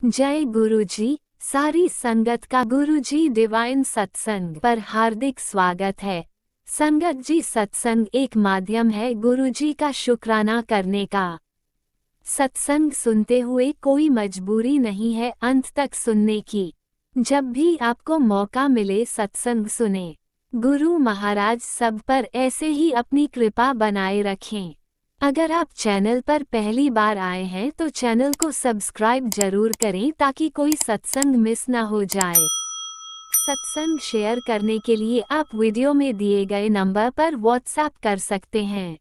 जय गुरुजी। सारी संगत का गुरुजी डिवाइन सत्संग पर हार्दिक स्वागत है। संगत जी, सत्संग एक माध्यम है गुरुजी का शुक्राना करने का। सत्संग सुनते हुए कोई मजबूरी नहीं है अंत तक सुनने की। जब भी आपको मौका मिले सत्संग सुने। गुरु महाराज सब पर ऐसे ही अपनी कृपा बनाए रखें। अगर आप चैनल पर पहली बार आए हैं तो चैनल को सब्सक्राइब जरूर करें ताकि कोई सत्संग मिस ना हो जाए। सत्संग शेयर करने के लिए आप वीडियो में दिए गए नंबर पर व्हाट्सएप कर सकते हैं।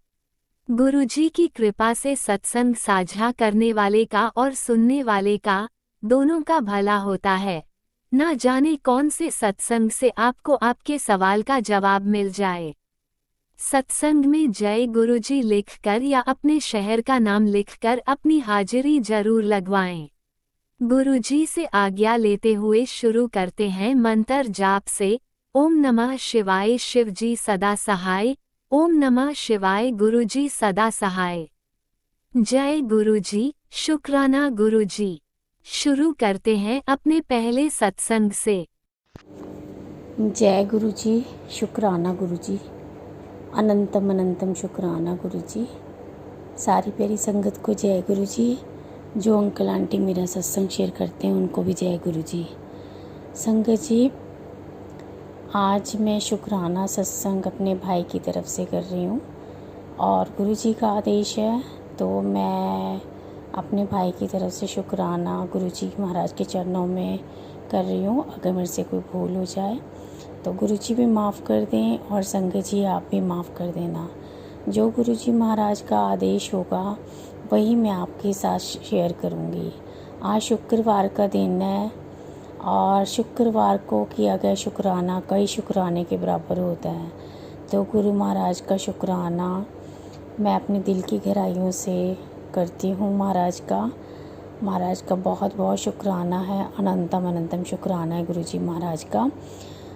गुरुजी की कृपा से सत्संग साझा करने वाले का और सुनने वाले का दोनों का भला होता है। ना जाने कौन से सत्संग से आपको आपके सवाल का जवाब मिल जाए। सत्संग में जय गुरुजी लिखकर या अपने शहर का नाम लिखकर अपनी हाजिरी जरूर लगवाएं। गुरुजी से आज्ञा लेते हुए शुरू करते हैं मंत्र जाप से। ओम नमः शिवाय, शिवजी सदा सहाय। ओम नमः शिवाय, गुरुजी सदा सहाय। जय गुरुजी, शुक्राना गुरुजी। शुरू करते हैं अपने पहले सत्संग से। जय गुरुजी, शुक्राना गुरुजी, अनंतम अनंतम शुक्राना गुरुजी। सारी प्यारी संगत को जय गुरुजी। जो अंकल आंटी मेरा सत्संग शेयर करते हैं उनको भी जय गुरुजी। संगत जी, आज मैं शुक्राना सत्संग अपने भाई की तरफ से कर रही हूँ और गुरुजी का आदेश है तो मैं अपने भाई की तरफ से शुक्राना गुरुजी महाराज के चरणों में कर रही हूँ। अगर मेरे से कोई भूल हो जाए तो गुरुजी भी माफ़ कर दें और संगत जी आप भी माफ़ कर देना। जो गुरुजी महाराज का आदेश होगा वही मैं आपके साथ शेयर करूँगी। आज शुक्रवार का दिन है और शुक्रवार को किया गया शुक्राना कई शुक्राने के बराबर होता है। तो गुरु महाराज का शुक्राना मैं अपने दिल की गहराइयों से करती हूँ। महाराज का बहुत बहुत शुक्राना है। अनंतम अनंतम शुक्राना है गुरुजी महाराज का।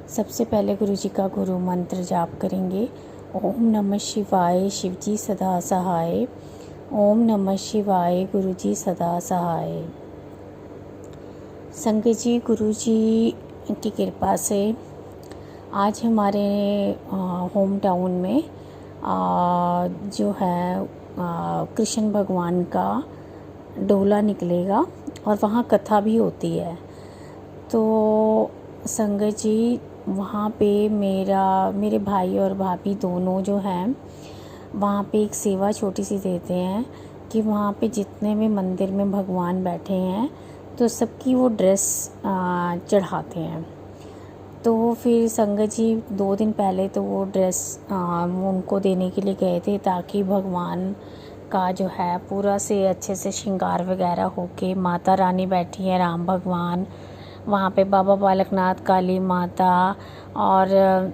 सबसे पहले गुरुजी का गुरु मंत्र जाप करेंगे। ओम नमः शिवाय, शिवजी सदा सहाय। ओम नमः शिवाय, गुरुजी सदा सहाय। संगत जी, गुरुजी की कृपा से आज हमारे होम टाउन में जो है कृष्ण भगवान का डोला निकलेगा और वहाँ कथा भी होती है। तो संगत जी, वहाँ पे मेरे भाई और भाभी दोनों जो हैं वहाँ पे एक सेवा छोटी सी देते हैं कि वहाँ पे जितने भी मंदिर में भगवान बैठे हैं तो सबकी वो ड्रेस चढ़ाते हैं। तो फिर संगत जी 2 दिन पहले तो वो ड्रेस उनको देने के लिए गए थे ताकि भगवान का जो है पूरा से अच्छे से श्रृंगार वगैरह होके माता रानी बैठी है, राम भगवान, वहाँ पे बाबा बालकनाथ, काली माता और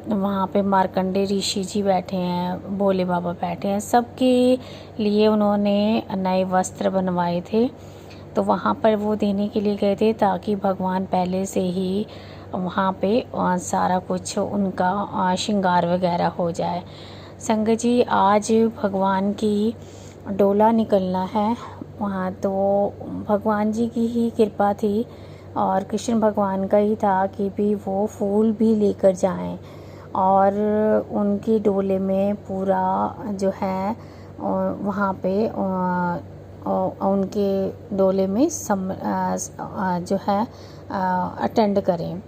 वहाँ पे मार्कंडे ऋषि जी बैठे हैं, भोले बाबा बैठे हैं। सबके लिए उन्होंने नए वस्त्र बनवाए थे तो वहाँ पर वो देने के लिए गए थे ताकि भगवान पहले से ही वहाँ पे सारा कुछ उनका श्रृंगार वगैरह हो जाए। संगत जी, आज भगवान की डोला निकलना है वहाँ, तो भगवान जी की ही कृपा थी और कृष्ण भगवान का ही था कि भी वो फूल भी लेकर जाएं और उनकी डोले में पूरा जो है वहाँ पे उनके डोले में जो है अटेंड करें।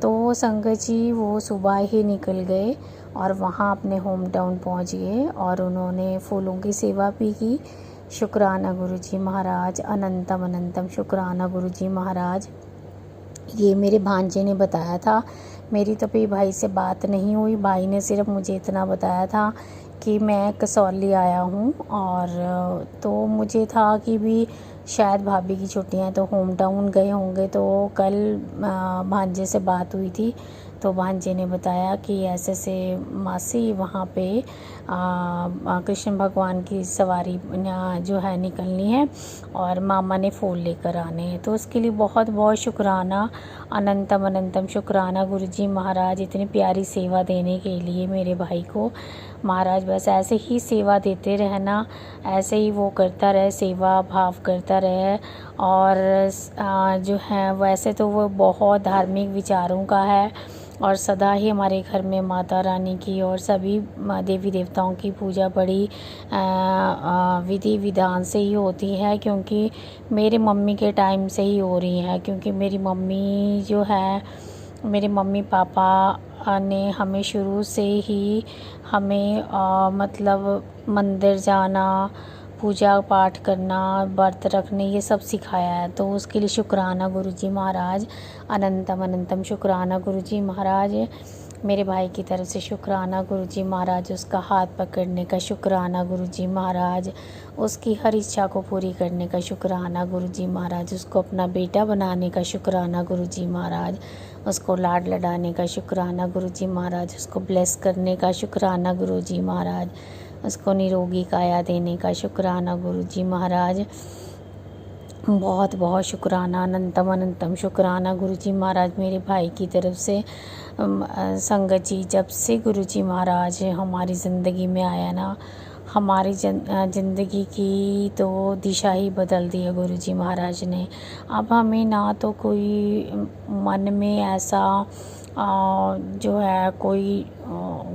तो संगत जी वो सुबह ही निकल गए और वहाँ अपने होम टाउन पहुँच गए और उन्होंने फूलों की सेवा भी की। शुक्राना गुरुजी महाराज, अनंतम अनंतम शुक्राना गुरुजी महाराज। ये मेरे भांजे ने बताया था, मेरी तो भी भाई से बात नहीं हुई। भाई ने सिर्फ मुझे इतना बताया था कि मैं कसौली आया हूँ और तो मुझे था कि भी शायद भाभी की छुट्टियाँ हैं तो होम टाउन गए होंगे। तो कल भांजे से बात हुई थी तो भांजे ने बताया कि ऐसे ऐसे मासी वहाँ पे कृष्ण भगवान की सवारी जो है निकलनी है और मामा ने फूल लेकर आने हैं। तो उसके लिए बहुत बहुत शुक्राना, अनंतम अनंतम शुक्राना गुरुजी महाराज, इतनी प्यारी सेवा देने के लिए मेरे भाई को। महाराज बस ऐसे ही सेवा देते रहना, ऐसे ही वो करता रहे, सेवा भाव करता रहे। और जो है वैसे तो वो बहुत धार्मिक विचारों का है और सदा ही हमारे घर में माता रानी की और सभी देवी देवताओं की पूजा बड़ी विधि विधान से ही होती है, क्योंकि मेरे मम्मी के टाइम से ही हो रही है। क्योंकि मेरी मम्मी जो है, मेरे मम्मी पापा ने हमें शुरू से ही हमें मतलब मंदिर जाना, पूजा पाठ करना, व्रत रखने, ये सब सिखाया है। तो उसके लिए शुक्राना गुरुजी महाराज, अनंतम अनंतम शुक्राना गुरुजी महाराज। मेरे भाई की तरफ से शुक्राना गुरुजी महाराज, उसका हाथ पकड़ने का शुक्राना गुरुजी महाराज, उसकी हर इच्छा को पूरी करने का शुक्राना गुरुजी महाराज, उसको अपना बेटा बनाने का शुक्राना गुरुजी महाराज, उसको लाड लडाने का शुक्राना गुरुजी महाराज, उसको ब्लेस करने का शुक्राना गुरुजी महाराज, उसको निरोगी काया देने का शुक्राना गुरुजी महाराज। बहुत बहुत शुक्राना, अनंतम अनंतम शुक्राना गुरुजी महाराज मेरे भाई की तरफ से। संगत जी, जब से गुरुजी महाराज हमारी ज़िंदगी में आया ना, हमारी ज़िंदगी की तो दिशा ही बदल दी है गुरुजी महाराज ने। अब हमें ना तो कोई मन में ऐसा जो है कोई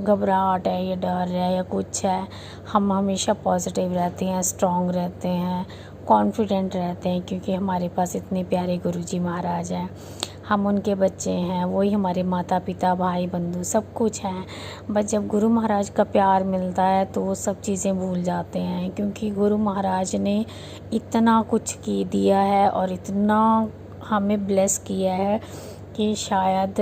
घबराहट है या डर है या कुछ है। हम हमेशा पॉजिटिव रहते हैं, स्ट्रॉन्ग रहते हैं, कॉन्फिडेंट रहते हैं, क्योंकि हमारे पास इतने प्यारे गुरुजी महाराज हैं। हम उनके बच्चे हैं, वही हमारे माता पिता भाई बंधु सब कुछ हैं। बस जब गुरु महाराज का प्यार मिलता है तो वो सब चीज़ें भूल जाते हैं, क्योंकि गुरु महाराज ने इतना कुछ की दिया है और इतना हमें ब्लेस किया है कि शायद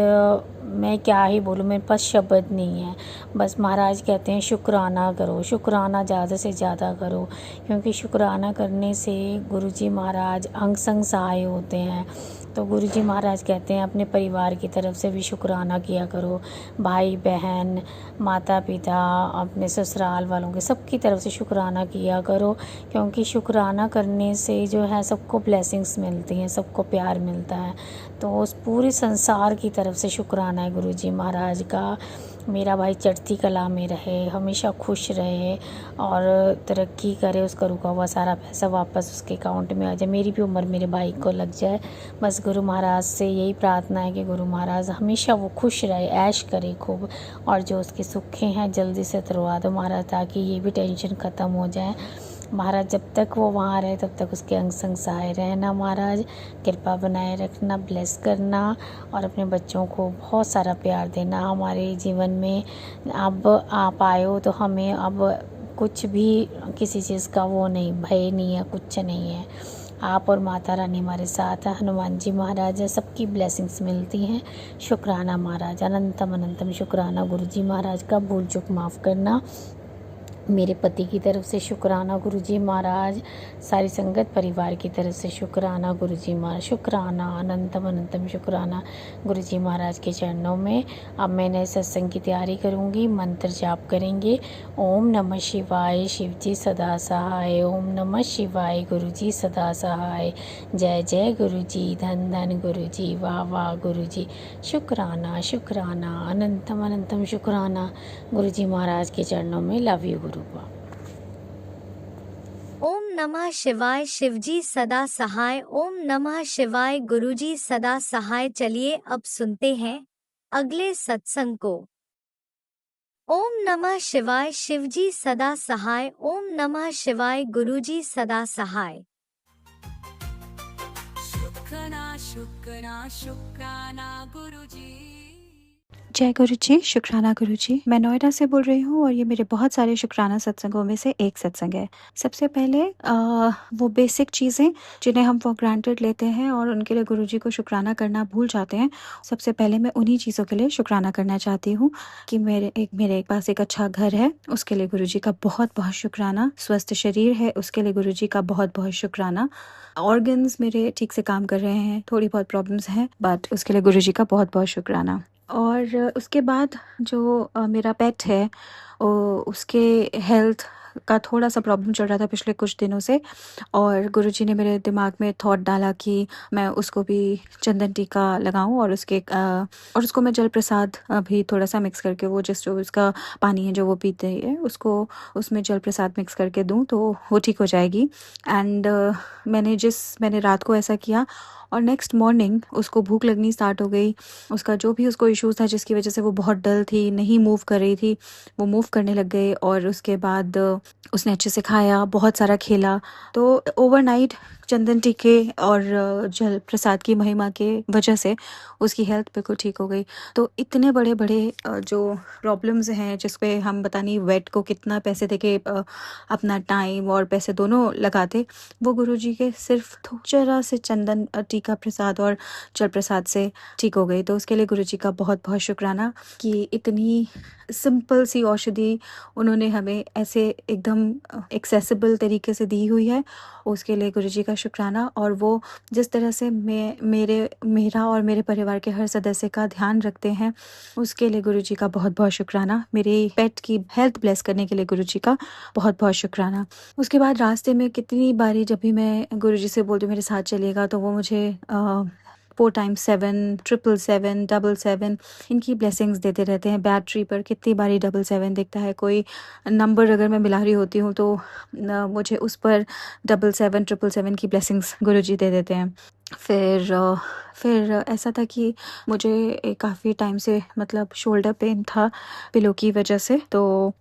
मैं क्या ही बोलूँ, मेरे पास शब्द नहीं है। बस महाराज कहते हैं शुक्राना करो, शुक्राना ज़्यादा से ज़्यादा करो, क्योंकि शुक्राना करने से गुरुजी महाराज अंग संग सहाय होते हैं। तो गुरुजी महाराज कहते हैं अपने परिवार की तरफ से भी शुक्राना किया करो, भाई बहन, माता पिता, अपने ससुराल वालों के सबकी तरफ से शुक्राना किया करो, क्योंकि शुक्राना करने से जो है सबको ब्लेसिंग्स मिलती हैं, सबको प्यार मिलता है। तो उस पूरे संसार की तरफ से शुक्राना है गुरुजी महाराज का। मेरा भाई चढ़ती कला में रहे, हमेशा खुश रहे और तरक्की करे, उसका रुका हुआ सारा पैसा वापस उसके अकाउंट में आ जाए, मेरी भी उम्र मेरे भाई को लग जाए। बस गुरु महाराज से यही प्रार्थना है कि गुरु महाराज हमेशा वो खुश रहे, ऐश करे खूब, और जो उसके सुखे हैं जल्दी से तुरवा दो महाराज, ताकि ये भी टेंशन ख़त्म हो जाए। महाराज जब तक वो वहाँ रहे तब तक उसके अंग संग सहाय रहना महाराज, कृपा बनाए रखना, ब्लेस करना और अपने बच्चों को बहुत सारा प्यार देना। हमारे जीवन में अब आप आए हो तो हमें अब कुछ भी किसी चीज़ का वो नहीं, भय नहीं है, कुछ नहीं है। आप और माता रानी हमारे साथ है, हनुमान जी महाराज है, सबकी ब्लेसिंग्स मिलती हैं। शुक्राना महाराज, अनंतम अनंतम शुक्राना गुरुजी महाराज का, भूल चूक माफ़ करना। मेरे पति की तरफ से शुक्राना गुरुजी महाराज, सारी संगत परिवार की तरफ से शुक्राना गुरुजी महाराज, शुक्राना, अनंतम अनंतम शुक्राना गुरुजी महाराज के चरणों में। अब मैं नए सत्संग की तैयारी करूँगी, मंत्र जाप करेंगे। ओम नमः शिवाय, शिवजी सदा सहाय। ओम नमः शिवाय, गुरुजी सदा सहाय। जय जय गुरुजी, धन धन गुरुजी, वाह वाह गुरुजी। शुक्राना शुक्राना, अनंतम अनंतम शुक्राना गुरुजी महाराज के चरणों में। लव यू गुरु। ओम नमः शिवाय, शिवजी सदा सहाय। ओम नमः शिवाय, गुरुजी सदा सहाय। चलिए अब सुनते हैं अगले सत्संग को। ओम नमः शिवाय, शिवजी सदा सहाय। ओम नमः शिवाय, गुरुजी सदा सहाय। शुक्राना शुक्राना शुक्राना गुरुजी। जय गुरु जी, शुक्राना गुरु जी। मैं नोएडा से बोल रही हूँ और ये मेरे बहुत सारे शुक्राना सत्संगों में से एक सत्संग है। सबसे पहले वो बेसिक चीज़ें जिन्हें हम फॉर ग्रांटेड लेते हैं और उनके लिए गुरु जी को शुक्राना करना भूल जाते हैं, सबसे पहले मैं उन्हीं चीज़ों के लिए शुक्राना करना चाहती हूँ कि मेरे पास एक अच्छा घर है, उसके लिए गुरु जी का बहुत बहुत शुक्राना। स्वस्थ शरीर है, उसके लिए गुरु जी का बहुत बहुत शुक्राना। ऑर्गन्स मेरे ठीक से काम कर रहे हैं, थोड़ी बहुत प्रॉब्लम्स हैं बट उसके लिए गुरु जी का बहुत बहुत शुक्राना। और उसके बाद जो मेरा पेट है उसके हेल्थ का थोड़ा सा प्रॉब्लम चल रहा था पिछले कुछ दिनों से, और गुरुजी ने मेरे दिमाग में थॉट डाला कि मैं उसको भी चंदन टीका लगाऊं और उसको मैं जल प्रसाद भी थोड़ा सा मिक्स करके, वो जो उसका पानी है जो वो पीते है उसको उसमें जल प्रसाद मिक्स करके दूं तो वो ठीक हो जाएगी। एंड मैंने रात को ऐसा किया और नेक्स्ट मॉर्निंग उसको भूख लगनी स्टार्ट हो गई। उसका जो भी उसको इश्यूज था जिसकी वजह से वो बहुत डल थी, नहीं मूव कर रही थी, वो मूव करने लग गए। और उसके बाद उसने अच्छे से खाया, बहुत सारा खेला। तो ओवरनाइट चंदन टीके और जल प्रसाद की महिमा के वजह से उसकी हेल्थ बिल्कुल ठीक हो गई। तो इतने बड़े बड़े जो प्रॉब्लम्स हैं जिस पे हम पता नहीं वेट को कितना पैसे देके अपना टाइम और पैसे दोनों लगाते, वो गुरुजी के सिर्फ जरा से चंदन टीका प्रसाद और जल प्रसाद से ठीक हो गई। तो उसके लिए गुरुजी का बहुत बहुत शुक्राना कि इतनी सिंपल सी औषधि उन्होंने हमें ऐसे एकदम एक्सेसिबल तरीके से दी हुई है। उसके लिए गुरुजी का शुक्राना। और वो जिस तरह से मेरा और मेरे परिवार के हर सदस्य का ध्यान रखते हैं, उसके लिए गुरुजी का बहुत बहुत शुक्राना। मेरी पेट की हेल्थ ब्लेस करने के लिए गुरुजी का बहुत बहुत शुक्राना। उसके बाद रास्ते में कितनी बारी जब भी मैं गुरुजी से बोलती हूँ मेरे साथ चलिएगा, तो वो मुझे 4x7, 777, 77 इनकी ब्लेसिंग्स देते रहते हैं। बैटरी पर कितनी बारी 77 दिखता है, कोई नंबर अगर मैं मिला रही होती हूँ तो मुझे उस पर 77, 777 की ब्लेसिंग्स गुरुजी दे देते हैं। फिर ऐसा था कि मुझे काफ़ी टाइम से मतलब शोल्डर पेन था पिलो की वजह से। तो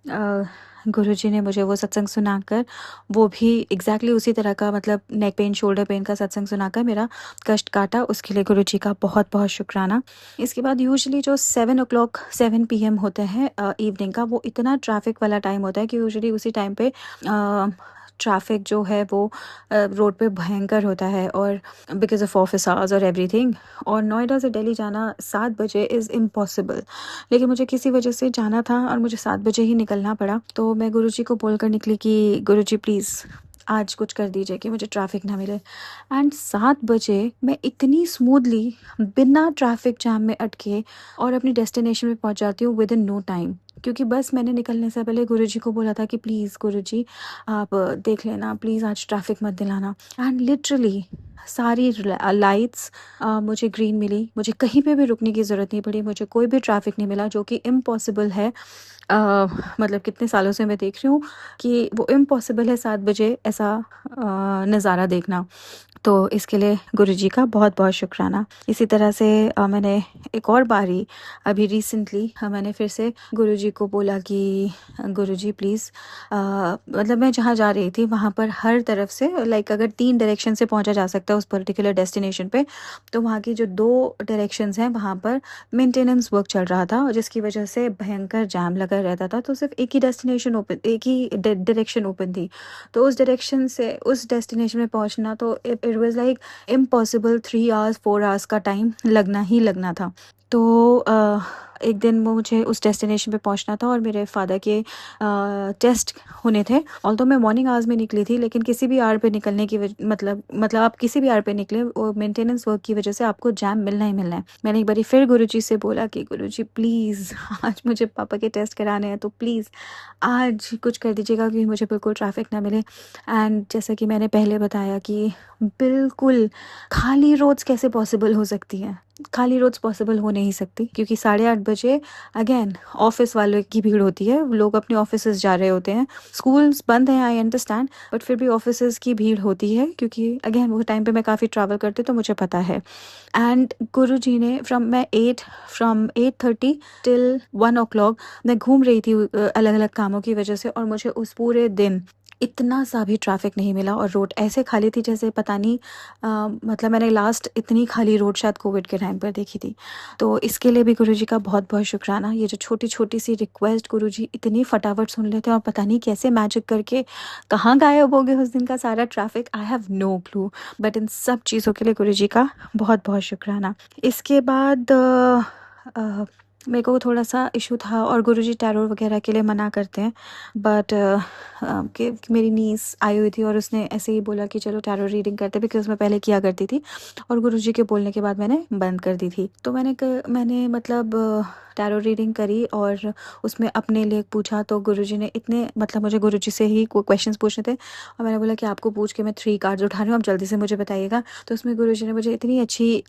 गुरुजी ने मुझे वो सत्संग सुनाकर, वो भी एग्जैक्टली उसी तरह का मतलब नेक पेन शोल्डर पेन का सत्संग सुनाकर मेरा कष्ट काटा। उसके लिए गुरुजी का बहुत बहुत शुक्राना। इसके बाद यूजुअली जो 7 PM होते हैं इवनिंग का, वो इतना ट्रैफिक वाला टाइम होता है कि यूजुअली उसी टाइम पे ट्रैफिक जो है वो रोड पे भयंकर होता है, और बिकॉज ऑफ ऑफिस आवर्स और एवरीथिंग। और नोएडा से दिल्ली जाना 7 बजे इज़ इम्पॉसिबल, लेकिन मुझे किसी वजह से जाना था और मुझे 7 बजे ही निकलना पड़ा। तो मैं गुरुजी को बोलकर निकली कि गुरुजी प्लीज़ आज कुछ कर दीजिए कि मुझे ट्रैफिक ना मिले। एंड 7 बजे मैं इतनी स्मूथली बिना ट्रैफिक जाम में अटके और अपनी डेस्टिनेशन में पहुंच जाती हूँ विद इन नो टाइम, क्योंकि बस मैंने निकलने से पहले गुरुजी को बोला था कि प्लीज़ गुरुजी आप देख लेना, प्लीज़ आज ट्रैफिक मत दिलाना। एंड लिटरली सारी लाइट्स मुझे ग्रीन मिली, मुझे कहीं पे भी रुकने की ज़रूरत नहीं पड़ी, मुझे कोई भी ट्रैफिक नहीं मिला, जो कि इम्पॉसिबल है। मतलब कितने सालों से मैं देख रही हूँ कि वो इम्पॉसिबल है 7 बजे ऐसा नज़ारा देखना। तो इसके लिए गुरुजी का बहुत बहुत शुक्राना। इसी तरह से मैंने एक और बारी अभी रिसेंटली मैंने फिर से गुरुजी को बोला कि गुरुजी प्लीज़, मतलब मैं जहाँ जा रही थी वहाँ पर हर तरफ से लाइक अगर 3 डायरेक्शन से पहुँचा जा सकता है उस पर्टिकुलर डेस्टिनेशन पे, तो वहाँ की जो 2 डायरेक्शंस हैं वहाँ पर मेंटेनेंस वर्क चल रहा था, जिसकी वजह से भयंकर जाम लगा रहता था। तो सिर्फ एक ही डायरेक्शन ओपन थी। तो उस डायरेक्शन से उस डेस्टिनेशन में पहुँचना, तो it was like impossible. 3 hours 4 hours का टाइम लगना ही लगना था। तो एक दिन मुझे उस डेस्टिनेशन पे पहुंचना था और मेरे फादर के टेस्ट होने थे। ऑल्दो मैं मॉर्निंग आवर्स में निकली थी, लेकिन किसी भी आवर पे निकलने की मतलब आप किसी भी आवर पे निकले, वो मेंटेनेंस वर्क की वजह से आपको जैम मिलना ही मिलना है। मैंने एक बारी फिर गुरुजी से बोला कि गुरुजी प्लीज़ आज मुझे पापा के टेस्ट कराने हैं, तो प्लीज़ आज कुछ कर दीजिएगा कि मुझे बिल्कुल ट्रैफिक ना मिले। एंड जैसा कि मैंने पहले बताया कि बिल्कुल खाली रोड्स कैसे पॉसिबल हो सकती हैं, खाली रोड्स पॉसिबल हो नहीं सकती, क्योंकि 8:30 बजे अगेन ऑफिस वालों की भीड़ होती है, लोग अपने ऑफिसेज जा रहे होते हैं, स्कूल्स बंद हैं, आई अंडरस्टैंड, बट फिर भी ऑफिसेज की भीड़ होती है, क्योंकि अगेन वो टाइम पे मैं काफ़ी ट्रैवल करती हूँ तो मुझे पता है। एंड गुरुजी ने फ्रॉम 8:30 टिल 1 o'clock मैं घूम रही थी अलग अलग कामों की वजह से, और मुझे उस पूरे दिन इतना सा भी ट्रैफिक नहीं मिला और रोड ऐसे खाली थी जैसे पता नहीं मतलब मैंने लास्ट इतनी खाली रोड शायद कोविड के टाइम पर देखी थी। तो इसके लिए भी गुरुजी का बहुत बहुत शुक्राना। ये जो छोटी छोटी सी रिक्वेस्ट गुरुजी इतनी फटाफट सुन लेते हैं और पता नहीं कैसे मैजिक करके कहाँ गायब हो गए उस दिन का सारा traffic, I have no clue. But इन सब चीज़ों के लिए गुरुजी का बहुत बहुत शुक्राना। इसके बाद मेरे को थोड़ा-सा इश्यू था और गुरुजी टैरो वगैरह के लिए मना करते हैं, बट कि मेरी नीस आई हुई थी और उसने ऐसे ही बोला कि चलो टैरो रीडिंग करते हैं, बिकॉज़ मैं पहले किया करती थी और गुरुजी के बोलने के बाद मैंने बंद कर दी थी। तो मैंने मतलब टैरो रीडिंग करी और उसमें अपने लिए पूछा, तो गुरुजी ने इतने मतलब मुझे गुरुजी से ही क्वेश्चंस पूछने थे और मैंने बोला कि आपको पूछ के मैं 3 कार्ड्स उठा रही हूँ, आप जल्दी से मुझे बताइएगा। तो उसमें गुरुजी ने मुझे इतनी अच्छी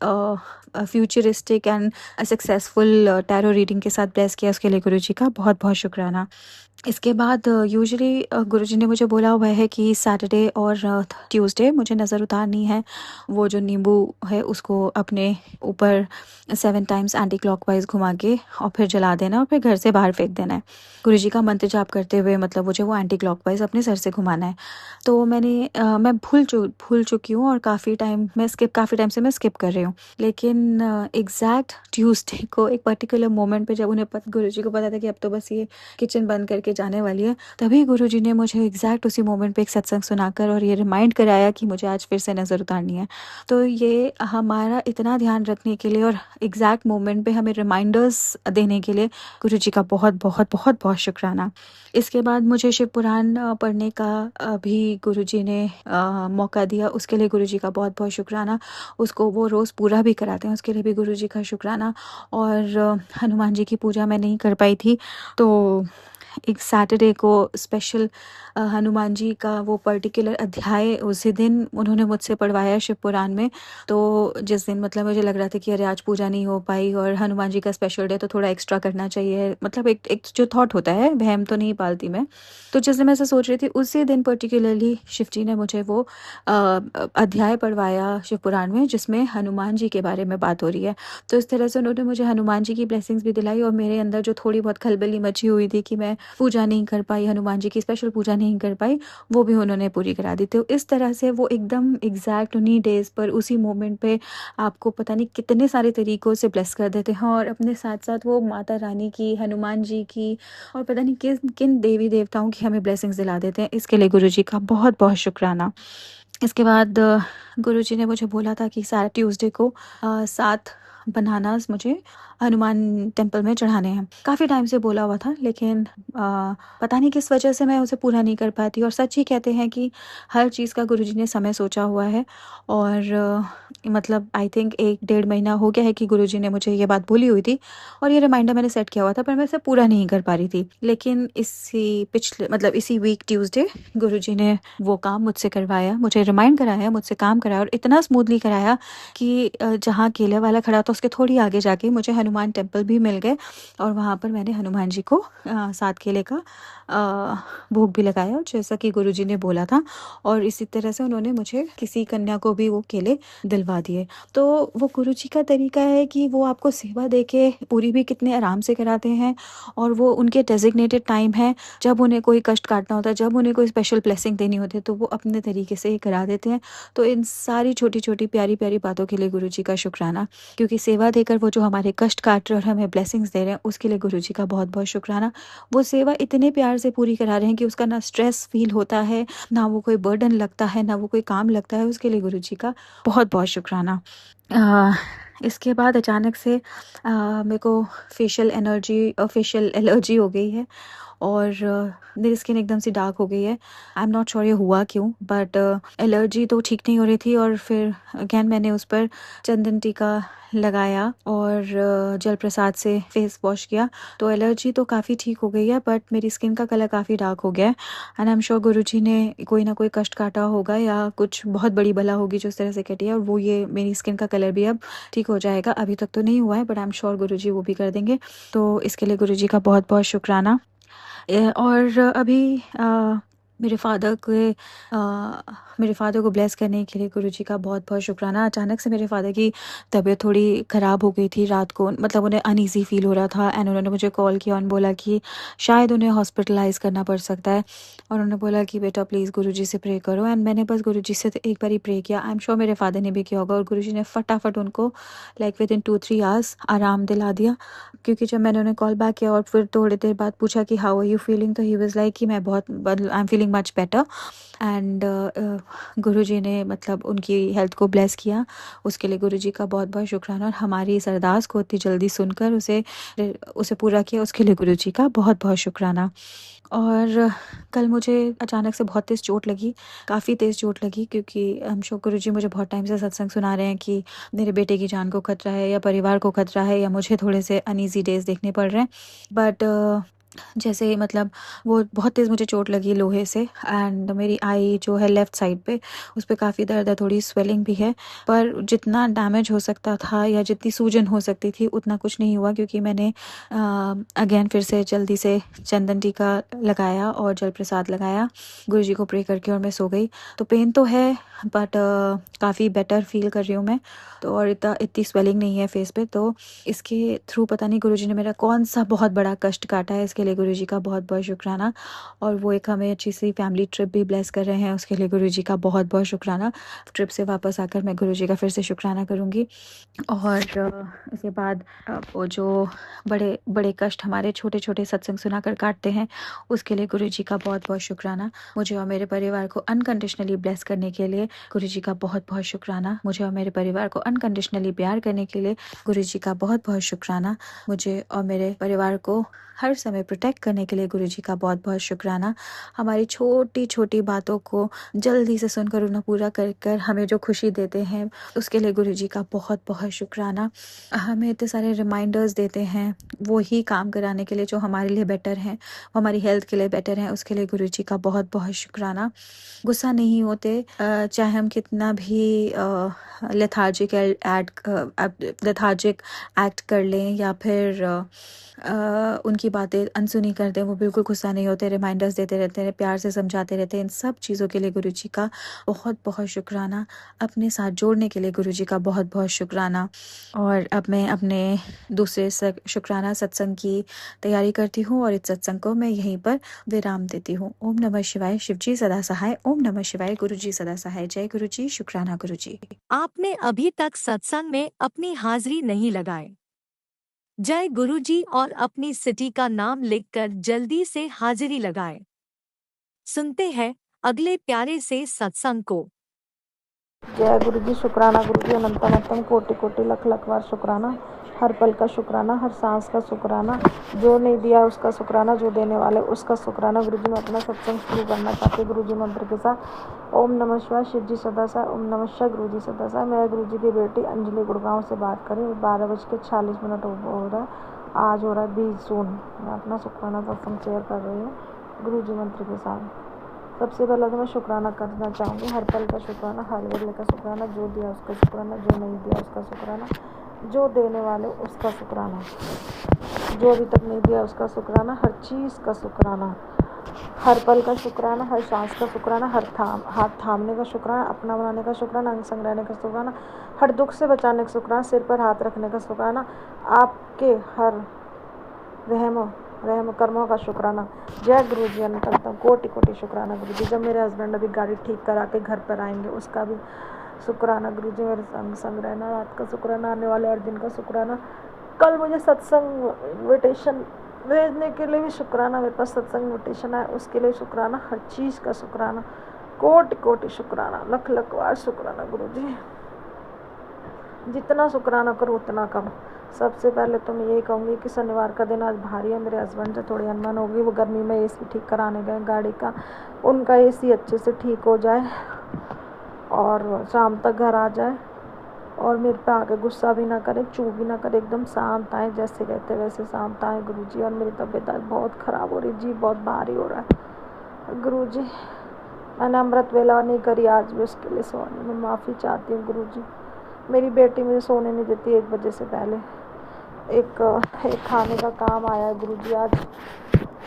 futuristic and successful tarot reading के साथ ब्लेस किया, उसके लिए गुरुजी का बहुत-बहुत शुक्राना। इसके बाद यूजुअली गुरुजी ने मुझे बोला हुआ है कि सैटरडे और ट्यूसडे मुझे नज़र उतारनी है, वो जो नींबू है उसको अपने ऊपर 7 टाइम्स एंटी क्लॉकवाइज घुमा के और फिर जला देना और फिर घर से बाहर फेंक देना है। गुरुजी का मंत्र जाप करते हुए मतलब मुझे वो एंटी क्लॉकवाइज अपने सर से घुमाना है। तो मैं भूल चुकी हूँ और काफ़ी टाइम से मैं स्किप कर रही हूँ। लेकिन एग्जैक्ट ट्यूसडे को एक पर्टिकुलर मोमेंट पे जब गुरुजी को पता था कि अब तो बस ये किचन बंद करके जाने वाली है, तभी गुरुजी ने मुझे एग्जैक्ट उसी मोमेंट पे एक सत्संग सुनाकर और ये रिमाइंड कराया कि मुझे आज फिर से नज़र उतारनी है। तो ये हमारा इतना ध्यान रखने के लिए और एग्जैक्ट मोमेंट पे हमें रिमाइंडर्स देने के लिए गुरुजी का बहुत बहुत बहुत बहुत शुक्राना। इसके बाद मुझे शिव पुराण पढ़ने का भी गुरुजी ने मौका दिया, उसके लिए गुरुजी का बहुत बहुत शुक्राना। उसको वो रोज़ पूरा भी कराते हैं, उसके लिए भी गुरुजी का शुक्राना। और हनुमान जी की पूजा मैं नहीं कर पाई थी, तो एक सैटरडे को स्पेशल हनुमान जी का वो पर्टिकुलर अध्याय उसी दिन उन्होंने मुझसे पढ़वाया शिव पुराण में। तो जिस दिन मतलब मुझे लग रहा था कि अरे आज पूजा नहीं हो पाई और हनुमान जी का स्पेशल डे तो थोड़ा एक्स्ट्रा करना चाहिए, मतलब एक जो थॉट होता है, वहम तो नहीं पालती मैं। तो जिस दिन मैं ऐसा सोच रही थी उसी दिन पर्टिकुलरली शिव जी ने मुझे वो अध्याय पढ़वाया शिव पुराण में जिसमें हनुमान जी के बारे में बात हो रही है। तो इस तरह से उन्होंने मुझे हनुमान जी की ब्लेसिंग्स भी दिलाई और मेरे अंदर जो थोड़ी बहुत खलबली मची हुई थी कि मैं पूजा नहीं कर पाई, हनुमान जी की स्पेशल पूजा नहीं कर पाई, वो भी उन्होंने पूरी करा दी। तो इस तरह से वो एकदम एग्जैक्ट उन्हीं डेज पर उसी मोमेंट पे आपको पता नहीं कितने सारे तरीकों से ब्लेस कर देते हैं और अपने साथ साथ वो माता रानी की, हनुमान जी की और पता नहीं किन देवी देवताओं की हमें ब्लेसिंग्स दिला देते हैं। इसके लिए गुरुजी का बहुत बहुत शुक्राना। इसके बाद गुरुजी ने मुझे बोला था कि सारा ट्यूसडे को 7 बनानास मुझे हनुमान टेम्पल में चढ़ाने हैं। काफ़ी टाइम से बोला हुआ था, लेकिन पता नहीं किस वजह से मैं उसे पूरा नहीं कर पाती। और सच ही कहते हैं कि हर चीज़ का गुरुजी ने समय सोचा हुआ है। और मतलब आई थिंक 1-1.5 महीना हो गया है कि गुरुजी ने मुझे ये बात बोली हुई थी और ये रिमाइंडर मैंने सेट किया हुआ था, पर मैं इसे पूरा नहीं कर पा रही थी। लेकिन इसी वीक ट्यूसडे गुरुजी ने वो काम मुझसे करवाया, मुझे रिमाइंड कराया, मुझसे काम कराया और इतना स्मूथली कराया कि जहाँ केले वाला खड़ा था उसके थोड़ी आगे जाके मुझे हनुमान टेम्पल भी मिल गए और वहाँ पर मैंने हनुमान जी को 7 केले का भोग भी लगाया जैसा कि गुरुजी ने बोला था। और इसी तरह से उन्होंने मुझे किसी कन्या को भी वो केले दिलवा दिए। तो वो गुरुजी का तरीका है कि वो आपको सेवा दे के पूरी भी कितने आराम से कराते हैं और वो उनके डेजिग्नेटेड टाइम है जब उन्हें कोई कष्ट काटना होता है, जब उन्हें कोई स्पेशल ब्लेसिंग देनी होती है तो वो अपने तरीके से ही करा देते हैं। तो इन सारी छोटी छोटी प्यारी प्यारी बातों के लिए गुरुजी का शुक्राना, क्योंकि सेवा देकर वो जो हमारे कष्ट काट रहे और हमें ब्लेसिंग्स दे रहे हैं उसके लिए गुरुजी का बहुत बहुत शुक्राना। वो सेवा इतने प्यार से पूरी करा रहे हैं कि उसका ना स्ट्रेस फील होता है, ना वो कोई बर्डन लगता है, ना वो कोई काम लगता है। उसके लिए गुरुजी का बहुत बहुत शुक्राना। इसके बाद अचानक से मेरे को फेशियल एलर्जी हो गई है और मेरी स्किन एकदम से डार्क हो गई है। आई एम नॉट श्योर ये हुआ क्यों, बट एलर्जी तो ठीक नहीं हो रही थी। और फिर अगेन मैंने उस पर चंदन टीका लगाया और जल प्रसाद से फेस वॉश किया, तो एलर्जी तो काफ़ी ठीक हो गई है, बट मेरी स्किन का कलर काफ़ी डार्क हो गया है। एंड आई एम श्योर गुरुजी ने कोई ना कोई कष्ट काटा होगा या कुछ बहुत बड़ी बला होगी जो इस तरह से कटी है और वो ये मेरी स्किन का कलर भी अब ठीक हो जाएगा। अभी तक तो नहीं हुआ है, बट आई एम श्योर गुरुजी वो भी कर देंगे। तो इसके लिए गुरुजी का बहुत बहुत शुक्राना। और अभी मेरे फादर को ब्लेस करने के लिए गुरुजी का बहुत बहुत शुक्राना। अचानक से मेरे फादर की तबीयत थोड़ी ख़राब हो गई थी रात को, मतलब उन्हें अनईज़ी फील हो रहा था एंड उन्होंने मुझे कॉल किया और बोला कि शायद उन्हें हॉस्पिटलाइज़ करना पड़ सकता है। और उन्होंने बोला कि बेटा प्लीज़ गुरुजी से प्रे करो। एंड मैंने बस गुरुजी से एक बार ही प्रे किया। आई एम श्योर मेरे फादर ने भी किया होगा और गुरुजी ने फटाफट उनको लाइक विद इन 2-3 आवर्स आराम दिला दिया। क्योंकि जब मैंने उन्हें कॉल बैक किया और फिर थोड़ी देर बाद पूछा कि हाउ आर यू फीलिंग, तो ही वाज लाइक कि मैं बहुत I am feeling feeling much better and Guruji ने मतलब उनकी हेल्थ को ब्लेस किया, उसके लिए गुरुजी का बहुत बहुत शुक्राना। और हमारी इस अरदास को इतनी जल्दी सुनकर उसे पूरा किया, उसके लिए गुरुजी का बहुत बहुत शुक्राना। और कल मुझे अचानक से बहुत तेज़ चोट लगी, काफ़ी तेज़ चोट लगी, क्योंकि हम शो गुरुजी मुझे बहुत टाइम से सत्संग सुना रहे हैं कि मेरे बेटे की जान को खतरा है या परिवार को खतरा है या मुझे थोड़े से अनईजी डेज़ देखने पड़ रहे हैं। बट जैसे मतलब वो बहुत तेज़ मुझे चोट लगी लोहे से, एंड मेरी आई जो है लेफ़्ट साइड पे, उस पे काफ़ी दर्द है, थोड़ी स्वेलिंग भी है, पर जितना डैमेज हो सकता था या जितनी सूजन हो सकती थी उतना कुछ नहीं हुआ, क्योंकि मैंने अगेन फिर से जल्दी से चंदन टीका लगाया और जल प्रसाद लगाया, गुरुजी को प्रे करके, और मैं सो गई। तो पेन तो है बट काफ़ी बेटर फील कर रही हूँ मैं, तो और इतनी स्वेलिंग नहीं है फेस पे। तो इसके थ्रू पता नहीं गुरुजी ने मेरा कौन सा बहुत बड़ा कष्ट काटा है, इसके लिए गुरुजी का बहुत बहुत शुक्राना। और वो एक हमें अच्छी सी फैमिली ट्रिप भी ब्लेस कर रहे हैं, उसके लिए गुरुजी का बहुत बहुत शुक्राना। ट्रिप से वापस आकर मैं गुरुजी का फिर से शुक्राना करूँगी। और उसके बाद वो जो बड़े बड़े कष्ट हमारे छोटे छोटे सत्संग सुनाकर काटते हैं, उसके लिए गुरुजी का बहुत बहुत शुक्राना। मुझे और मेरे परिवार को अनकंडीशनली ब्लेस करने के लिए गुरुजी का बहुत बहुत शुक्राना। मुझे और मेरे परिवार को अनकंडीशनली प्यार करने के लिए गुरुजी का बहुत बहुत शुक्राना। मुझे और मेरे परिवार को हर समय प्रोटेक्ट करने के लिए गुरुजी का बहुत बहुत शुक्राना। हमारी छोटी छोटी बातों को जल्दी से सुनकर उन्हें पूरा कर हमें जो खुशी देते हैं, उसके लिए गुरुजी का बहुत बहुत शुक्राना। हमें इतने सारे रिमाइंडर्स देते हैं वो ही काम कराने के लिए जो हमारे लिए बेटर हैं, हमारी हेल्थ के लिए बेटर हैं, उसके लिए गुरुजी का बहुत बहुत शुक्राना। गुस्सा नहीं होते, चाहे हम कितना भी लेथार्जिक एक्ट कर लें या फिर उनकी बातें अनसुनी कर दें, वो बिल्कुल गुस्सा नहीं होते, रिमाइंडर्स देते रहते हैं, प्यार से समझाते रहते हैं। इन सब चीज़ों के लिए गुरुजी का बहुत बहुत शुक्राना। अपने साथ जोड़ने के लिए गुरुजी का बहुत बहुत शुक्राना। और अब मैं अपने दूसरे शुक्राना सत्संग की तैयारी करती हूँ और इस सत्संग को मैं यहीं पर विराम देती हूँ। ओम नमः शिवाय, शिवजी सदा सहाय। ओम नमः शिवाय, गुरुजी सदा सहाय। जय गुरुजी, शुक्राना गुरुजी। आपने अभी तक सत्संग में अपनी हाजिरी नहीं लगाए। जय गुरुजी और अपनी सिटी का नाम लिखकर जल्दी से हाजिरी लगाएं। सुनते हैं अगले प्यारे से सत्संग को। जय गुरु जी, शुक्राना गुरु जी, अनंतम अनंतम कोटि कोटि लख लख बार शुक्राना। हर पल का शुक्राना, हर सांस का शुक्राना। जो नहीं दिया उसका शुक्राना, जो देने वाले उसका शुक्राना। गुरु जी, मैं अपना सत्संग शुरू करना चाहती हूँ गुरु जी मंत्र के साथ। ओम नमः शिवाय, शिव जी सदा सा। ओम नमः शिवाय, गुरु जी सदा सा। मैं गुरु जी की बेटी अंजलि गुड़गांव से बात करें। 12:46 हो रहा है। आज हो रहा है 20 जून। मैं अपना शुक्राना सत्संग शेयर कर रही हूँ गुरु जी मंत्र के साथ। सबसे पहले तो मैं शुक्राना करना चाहूँगी, हर पल का शुक्राना, हर वेले का शुक्राना, जो दिया उसका शुक्राना, जो नहीं दिया उसका शुक्राना, जो देने वाले उसका शुक्राना, जो अभी तक नहीं दिया उसका शुक्राना, हर चीज़ का शुक्राना, हर पल का शुक्राना, हर सांस का शुक्राना, हाथ थामने का शुक्राना, अपना बनाने का शुक्राना, अंग संग रहने का शुक्राना, हर दुख से बचाने का शुक्राना, सिर पर हाथ रखने का शुक्राना, आपके हर रहम कर्मों का शुक्राना। जय गुरु जी, अनंतम कोटि कोटि शुक्राना गुरु जी। जब मेरे हस्बैंड अभी गाड़ी ठीक करा के घर पर आएंगे उसका भी शुक्राना गुरु जी। मेरे संग रहना, रात का शुक्राना, आने वाले हर दिन का शुक्राना। कल मुझे सत्संग इन्विटेशन भेजने के लिए भी शुक्राना, मेरे पास सत्संग इन्विटेशन है उसके लिए शुक्राना, हर चीज़ का शुक्राना, कोटि कोटि शुक्राना, लख लख बार शुक्राना गुरु जी। जितना शुक्राना करो उतना कम। सबसे पहले तो मैं यही कहूँगी कि शनिवार का दिन आज भारी है। मेरे हस्बैंड से थोड़ी अनबन होगी, वो गर्मी में एसी ठीक कराने गए गाड़ी का, उनका एसी अच्छे से ठीक हो जाए और शाम तक घर आ जाए और मेरे पे आके गुस्सा भी ना करे, चू भी ना करे, एकदम शांत आए, जैसे कहते वैसे शांत आए गुरु जी। और मेरी तबीयत आज बहुत ख़राब हो रही जी, बहुत भारी हो रहा है गुरु जी। मैंने अमृत वेला नहीं करी आज भी, उसके लिए सॉरी, मैं माफ़ी चाहती हूँ गुरु जी। मेरी बेटी मुझे सोने नहीं देती 1 बजे से पहले। एक खाने का काम आया है गुरुजी आज,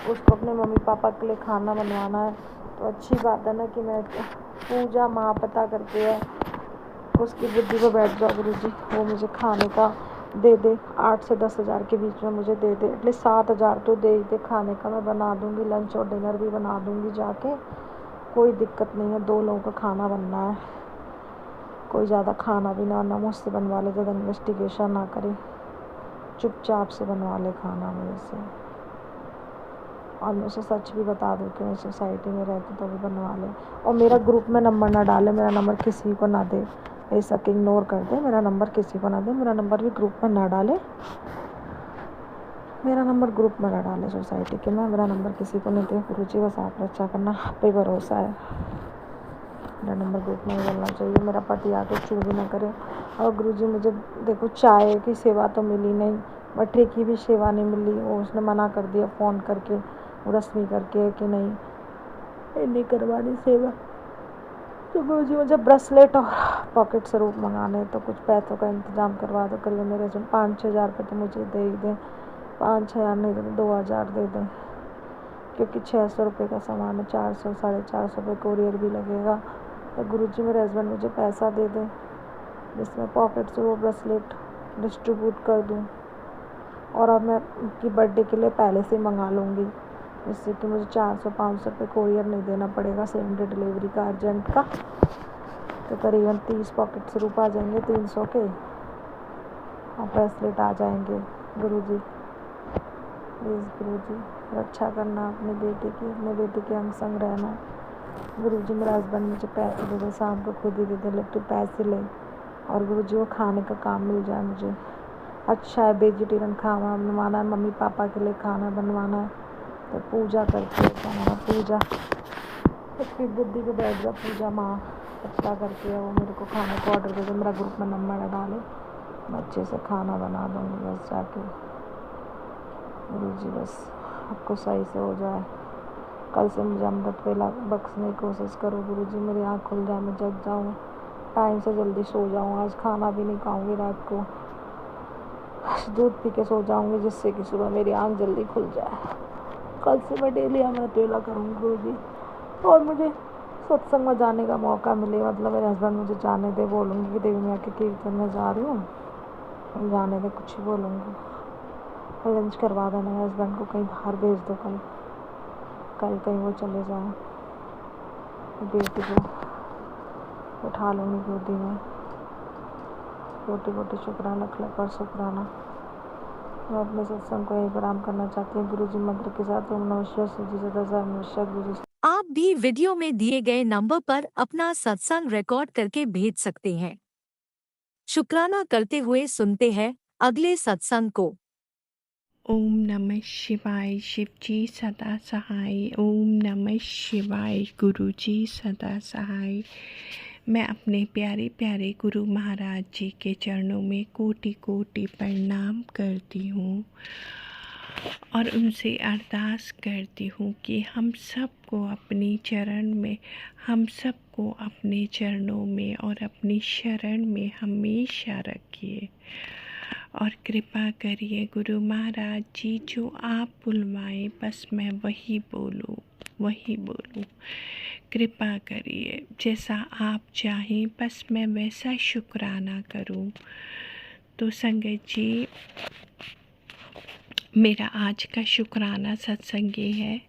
उसको अपने मम्मी पापा के लिए खाना बनवाना है। तो अच्छी बात है ना कि मैं पूजा माँ पता करके है उसकी बुद्धि पर बैठ जाओ गुरुजी, वो मुझे खाने का दे दे, 8 से 10 हज़ार के बीच में मुझे दे दे, एटलीस्ट 7 हज़ार तो दे ही दे। खाने का मैं बना दूँगी, लंच और डिनर भी बना दूँगी जाके, कोई दिक्कत नहीं है। 2 लोगों का खाना बनना है, कोई ज़्यादा खाना भी ना मुझसे बनवा ले, ज़्यादा इन्वेस्टिगेशन ना करे, चुपचाप से बनवा ले खाना मेरे से। और मैं उसे सच भी बता दूँ कि मैं सोसाइटी में रहती तो भी बनवा ले। और मेरा ग्रुप में नंबर ना डाले, मेरा नंबर किसी को ना दे, बेशक इग्नोर कर दे, मेरा नंबर किसी को ना दे, मेरा नंबर भी ग्रुप में ना डाले, मेरा नंबर ग्रुप में ना डाले सोसाइटी के में, मेरा नंबर किसी को नहीं दे। गुरुजी बस आप रक्षा करना, आप पे भरोसा है। मेरा नंबर ग्रुप में बोलना चाहिए, मेरा पति आके चू भी ना करे। और गुरुजी मुझे देखो चाय की सेवा तो मिली नहीं, मठे की भी सेवा नहीं मिली, वो उसने मना कर दिया फ़ोन करके रश्मि करके कि नहीं करवानी सेवा। तो गुरुजी मुझे ब्रेसलेट और पॉकेट स्वरूप मंगाने, तो कुछ पैसों का इंतज़ाम करवा दो। करीब मेरे जो 5-6 हज़ार रुपये तो मुझे दे ही दें, 5-6 हज़ार नहीं तो 2,000 दे दें, क्योंकि 600 रुपये का सामान है, 400 450 रुपये कोरियर भी लगेगा। तो गुरुजी मेरे हस्बैंड मुझे पैसा दे दें जिसमें पॉकेट से वो ब्रेसलेट डिस्ट्रीब्यूट कर दूँ, और अब मैं उनकी बर्थडे के लिए पहले से मंगा लूँगी, जिससे कि मुझे 400-500 रुपये कोरियर नहीं देना पड़ेगा, सेम डे डिलीवरी का अर्जेंट का। तो करीबन 30 पॉकेट से रुपये आ जाएंगे 300 के, और ब्रेसलेट आ जाएंगे। गुरुजी प्लीज़ गुरुजी रक्षा करना अपनी बेटी की, अपने बेटी के अंग संग रहना। गुरुजी मेरा हस्बैंड मुझे पैसे दे दे, शाम को खुद ही दे दे, लेकिन पैसे ले, और गुरुजी वो खाने का काम मिल जाए मुझे। अच्छा है, वेजिटेरियन खाना बनवाना है, मम्मी पापा के लिए खाना बनवाना है, तो पूजा करके बनाना, पूजा अपनी बुद्धि पे बैठ जा, पूजा माँ पता करके वो मेरे को खाने को ऑर्डर दे दे, मेरा ग्रुप में नंबर डाले, मैं अच्छे से खाना बना दूँगी बस जाके। गुरुजी बस आपको सही से हो जाए, कल से मुझे अमृत वेला बख्शने की कोशिश करो गुरुजी, मेरी आँख खुल जाए, मैं जग जाऊँ, टाइम से जल्दी सो जाऊँ। आज खाना भी नहीं खाऊँगी रात को, दूध पी के सो जाऊँगी, जिससे कि सुबह मेरी आँख जल्दी खुल जाए। कल से मैं डेली अमृत वेला करूँगी गुरुजी, और मुझे सत्संग में जाने का मौका मिले, मतलब मेरे हस्बैंड मुझे जाने दे, बोलूँगी कि देवी मैया के कीर्तन में जा रही हूँ, जाने दे, कुछ बोलूँगी। लंच करवा देना मेरे हस्बैंड को, कहीं बाहर भेज दो, कल कहीं वो चले जाएँ, बेटी को उठा लूँगी गोदी में। कोटि कोटि शुक्राना, लख लख और शुक्राना। मैं अपने सत्संग को यही प्रणाम करना चाहती हूँ गुरुजी मंत्र के साथ। ओम नमः शिवाय, शिव जी सदा सर्वमनुष्य गुरुजी। आप भी वीडियो में दिए गए नंबर पर अपना सत्संग रिकॉर्ड करके भेज सकते हैं। शुक्राना करते हुए सुनते हैं अगले सत्संग को। ओम नमः शिवाय, शिव जी सदा सहाय। ओम नमः शिवाय, गुरु जी सदा सहाय। मैं अपने प्यारे प्यारे गुरु महाराज जी के चरणों में कोटि कोटि प्रणाम करती हूँ और उनसे अरदास करती हूँ कि हम सबको अपनी चरण में, हम सबको अपने चरणों में और अपनी शरण में हमेशा रखिए और कृपा करिए गुरु महाराज जी, जो आप बुलवाएं बस मैं वही बोलूं, वही बोलूं। कृपा करिए, जैसा आप चाहें बस मैं वैसा शुक्राना करूं। तो संगत जी, मेरा आज का शुक्राना सत्संग ये है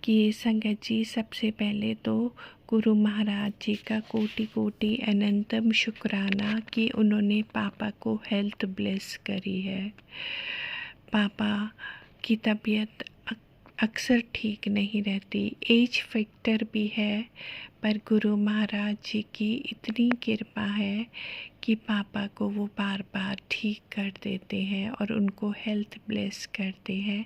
कि संगत जी, सबसे पहले तो गुरु महाराज जी का कोटि कोटि अनंतम शुक्राना कि उन्होंने पापा को हेल्थ ब्लेस करी है। पापा की तबीयत अक्सर ठीक नहीं रहती, एज फैक्टर भी है, पर गुरु महाराज जी की इतनी कृपा है कि पापा को वो बार बार ठीक कर देते हैं और उनको हेल्थ ब्लेस करते हैं।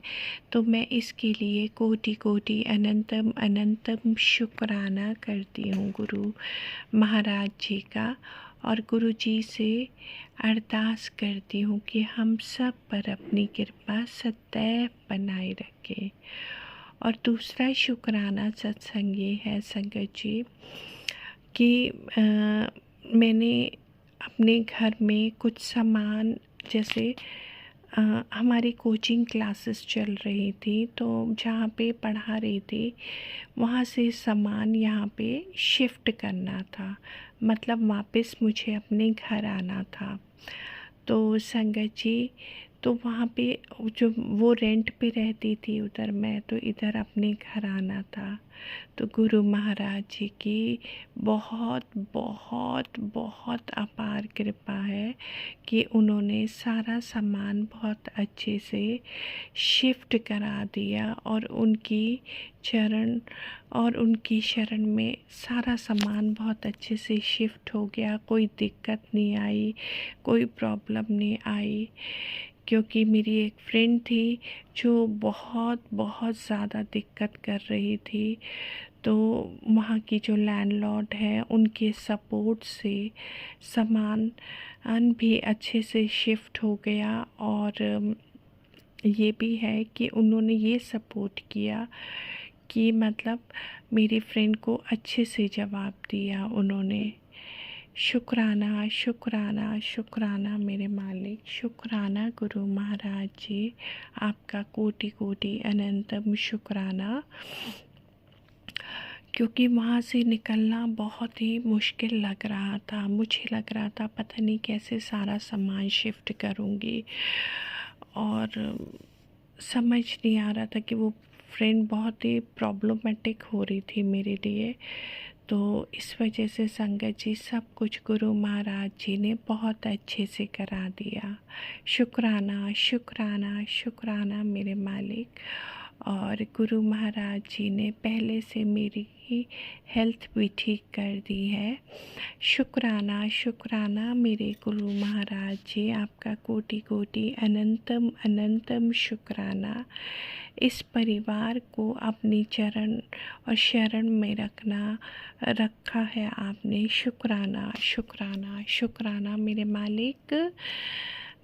तो मैं इसके लिए कोटि कोटि अनंतम अनंतम शुक्राना करती हूँ गुरु महाराज जी का, और गुरु जी से अरदास करती हूँ कि हम सब पर अपनी कृपा सदैव बनाए रखें। और दूसरा शुक्राना सत्संग ये है संगत जी कि मैंने अपने घर में कुछ सामान, जैसे हमारी कोचिंग क्लासेस चल रही थी, तो जहाँ पे पढ़ा रही थी वहाँ से सामान यहाँ पे शिफ्ट करना था, मतलब वापस मुझे अपने घर आना था। तो संगत जी, तो वहाँ पे जो वो रेंट पे रहती थी उधर, मैं तो इधर अपने घर आना था। तो गुरु महाराज जी की बहुत बहुत बहुत अपार कृपा है कि उन्होंने सारा सामान बहुत अच्छे से शिफ्ट करा दिया, और उनकी शरण में सारा सामान बहुत अच्छे से शिफ्ट हो गया। कोई दिक्कत नहीं आई, कोई प्रॉब्लम नहीं आई। क्योंकि मेरी एक फ्रेंड थी जो बहुत बहुत ज़्यादा दिक्कत कर रही थी, तो वहाँ की जो लैंडलॉर्ड है उनके सपोर्ट से सामान भी अच्छे से शिफ्ट हो गया। और ये भी है कि उन्होंने ये सपोर्ट किया कि मतलब मेरी फ्रेंड को अच्छे से जवाब दिया उन्होंने। शुक्राना शुक्राना शुक्राना मेरे मालिक, शुक्राना गुरु महाराज जी, आपका कोटि कोटि अनंतम शुक्राना। क्योंकि वहाँ से निकलना बहुत ही मुश्किल लग रहा था। मुझे लग रहा था पता नहीं कैसे सारा सामान शिफ्ट करूँगी, और समझ नहीं आ रहा था कि वो फ्रेंड बहुत ही प्रॉब्लमेटिक हो रही थी मेरे लिए। तो इस वजह से संगत जी सब कुछ गुरु महाराज जी ने बहुत अच्छे से करा दिया। शुक्राना शुक्राना शुक्राना मेरे मालिक। और गुरु महाराज जी ने पहले से मेरी हेल्थ भी ठीक कर दी है। शुक्राना शुक्राना मेरे गुरु महाराज जी, आपका कोटि कोटि अनंतम अनंतम शुक्राना। इस परिवार को अपनी चरण और शरण में रखा है आपने। शुक्राना शुक्राना शुक्राना मेरे मालिक।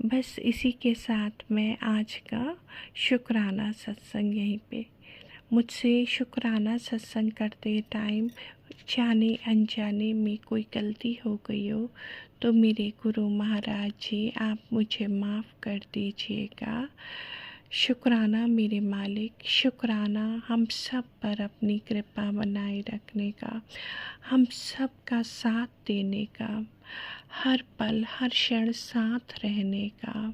बस इसी के साथ मैं आज का शुक्राना सत्संग यहीं पे। मुझसे शुक्राना सत्संग करते टाइम जाने अनजाने में कोई गलती हो गई हो तो मेरे गुरु महाराज जी आप मुझे माफ़ कर दीजिएगा। शुक्राना मेरे मालिक, शुक्राना हम सब पर अपनी कृपा बनाए रखने का, हम सब का साथ देने का, हर पल हर क्षण साथ रहने का,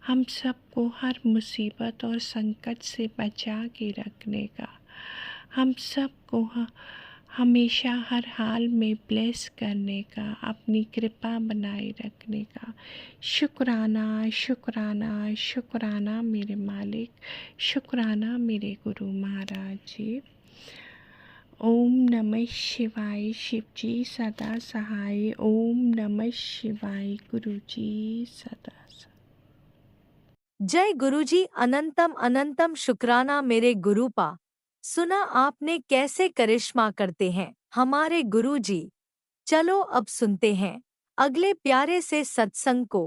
हम सबको हर मुसीबत और संकट से बचा के रखने का, हम सबको हमेशा हर हाल में ब्लेस करने का, अपनी कृपा बनाए रखने का। शुक्राना शुक्राना शुक्राना मेरे मालिक, शुक्राना मेरे गुरु महाराज जी। ओम नमः शिवाय, शिव जी सदा सहाय। ओम नमः शिवाय, गुरु जी सदा सहाय। जय गुरुजी, अनंतम अनंतम शुक्राना मेरे गुरुपा। सुना आपने कैसे करिश्मा करते हैं हमारे गुरुजी। चलो अब सुनते हैं अगले प्यारे से सत्संग को।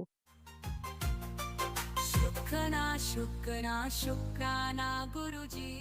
शुक्राना शुक्राना शुक्राना गुरुजी।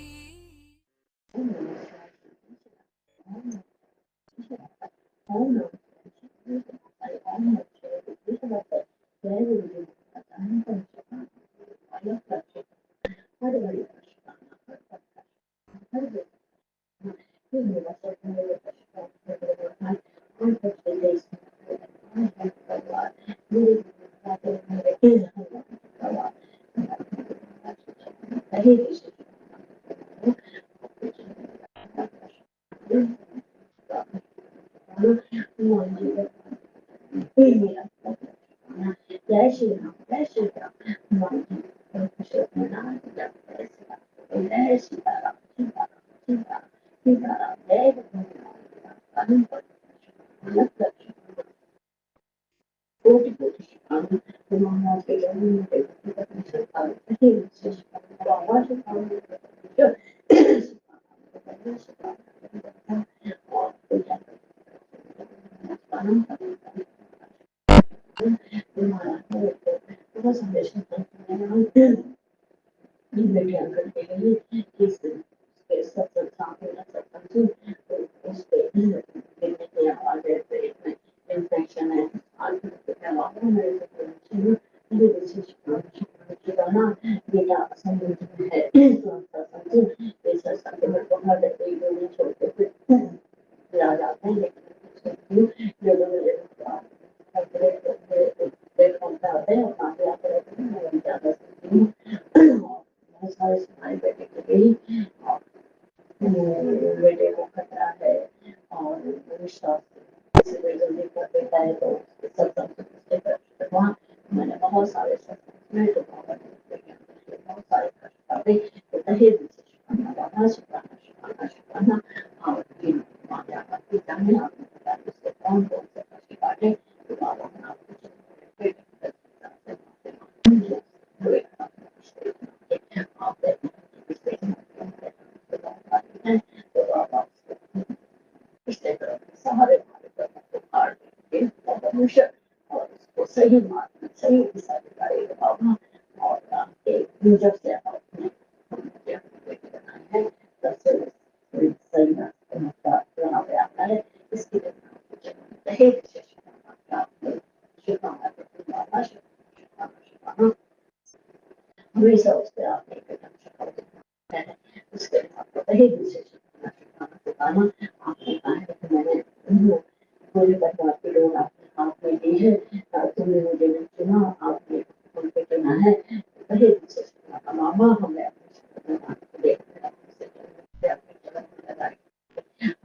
हमारे साथ में तो बाबा ने बहुत सारे कष्ट काटे, तो तहे दिल से शुक्राना बाबा, शुक्राना शुक्राना शुक्राना। और इन माया का पिता है, आपने बताया उससे कौन कौन से कष्ट काटे, तो बाबा ने आपको सहारे और उसको सही मार्ग में सही दिशा दिखाएगा बाबा। और जब से आपने बेटी बनाई है तब से सही रास्ते में चला गया है, इसके लिए शुक्राना बाबा, शुक्राना हमेशा उस पर आपने कदम है, उसके लिए आपको तहे दिल से शुक्राना शुक्राना। आपने कहा है कि मैंने पूरे परिवार के लोग आपने हाथ में दी है, तुमने मुझे नहीं चुना, आपने उनको चुना है, तहे दिल से शुक्राना बाबा। हमें अपने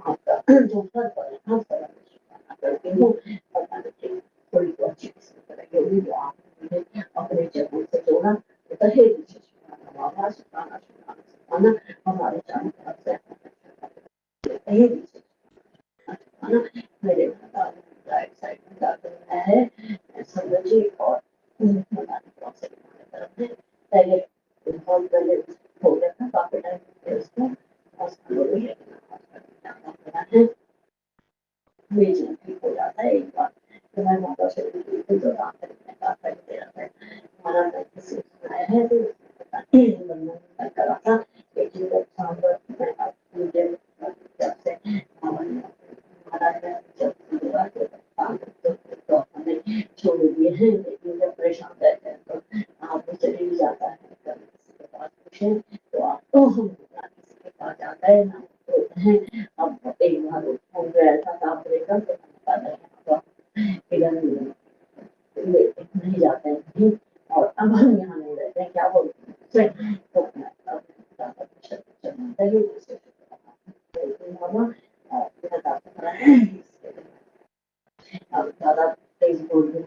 आपका जो फल पर हम शुक्राना करती हूँ। पता नहीं थोड़ी तो अच्छी किस्मत रहेगी जो आपने मुझे अपने चरणों से जोड़ा, तहे दिल से शुक्राना बाबा, शुक्राना शुक्राना शुक्राना। हमारे चारों तरफ से तहे दिल से शुक्राना। मेरे राइट साइड में जाकर है संगत जी और तरफ है पहले बहुत पहले हो गया था, काफी टाइम से उसको हॉस्पिटल में जाना पड़ा है, बीच में ठीक हो जाता है। एक बार तो मैं माता से तो दौरान काफी देर है हमारा किसी सुनाया है, तो पता नहीं बंधन करा था, लेकिन जब सांबर मैं मुझे जब से तो हमें छोड़ दिए हैं, लेकिन जब परेशान रहते हैं तो आप चले भी जाता है, कभी किसी के पास पूछे तो आप तो हम किसी के पास जाता है ना बोलते हैं। अब एक बार फोन पे ऐसा काम करेगा तो इधर नहीं जाते हैं कहीं, और अब हम यहाँ नहीं रहते हैं, क्या बोलते हैं तो ज्यादा तेज बोल रही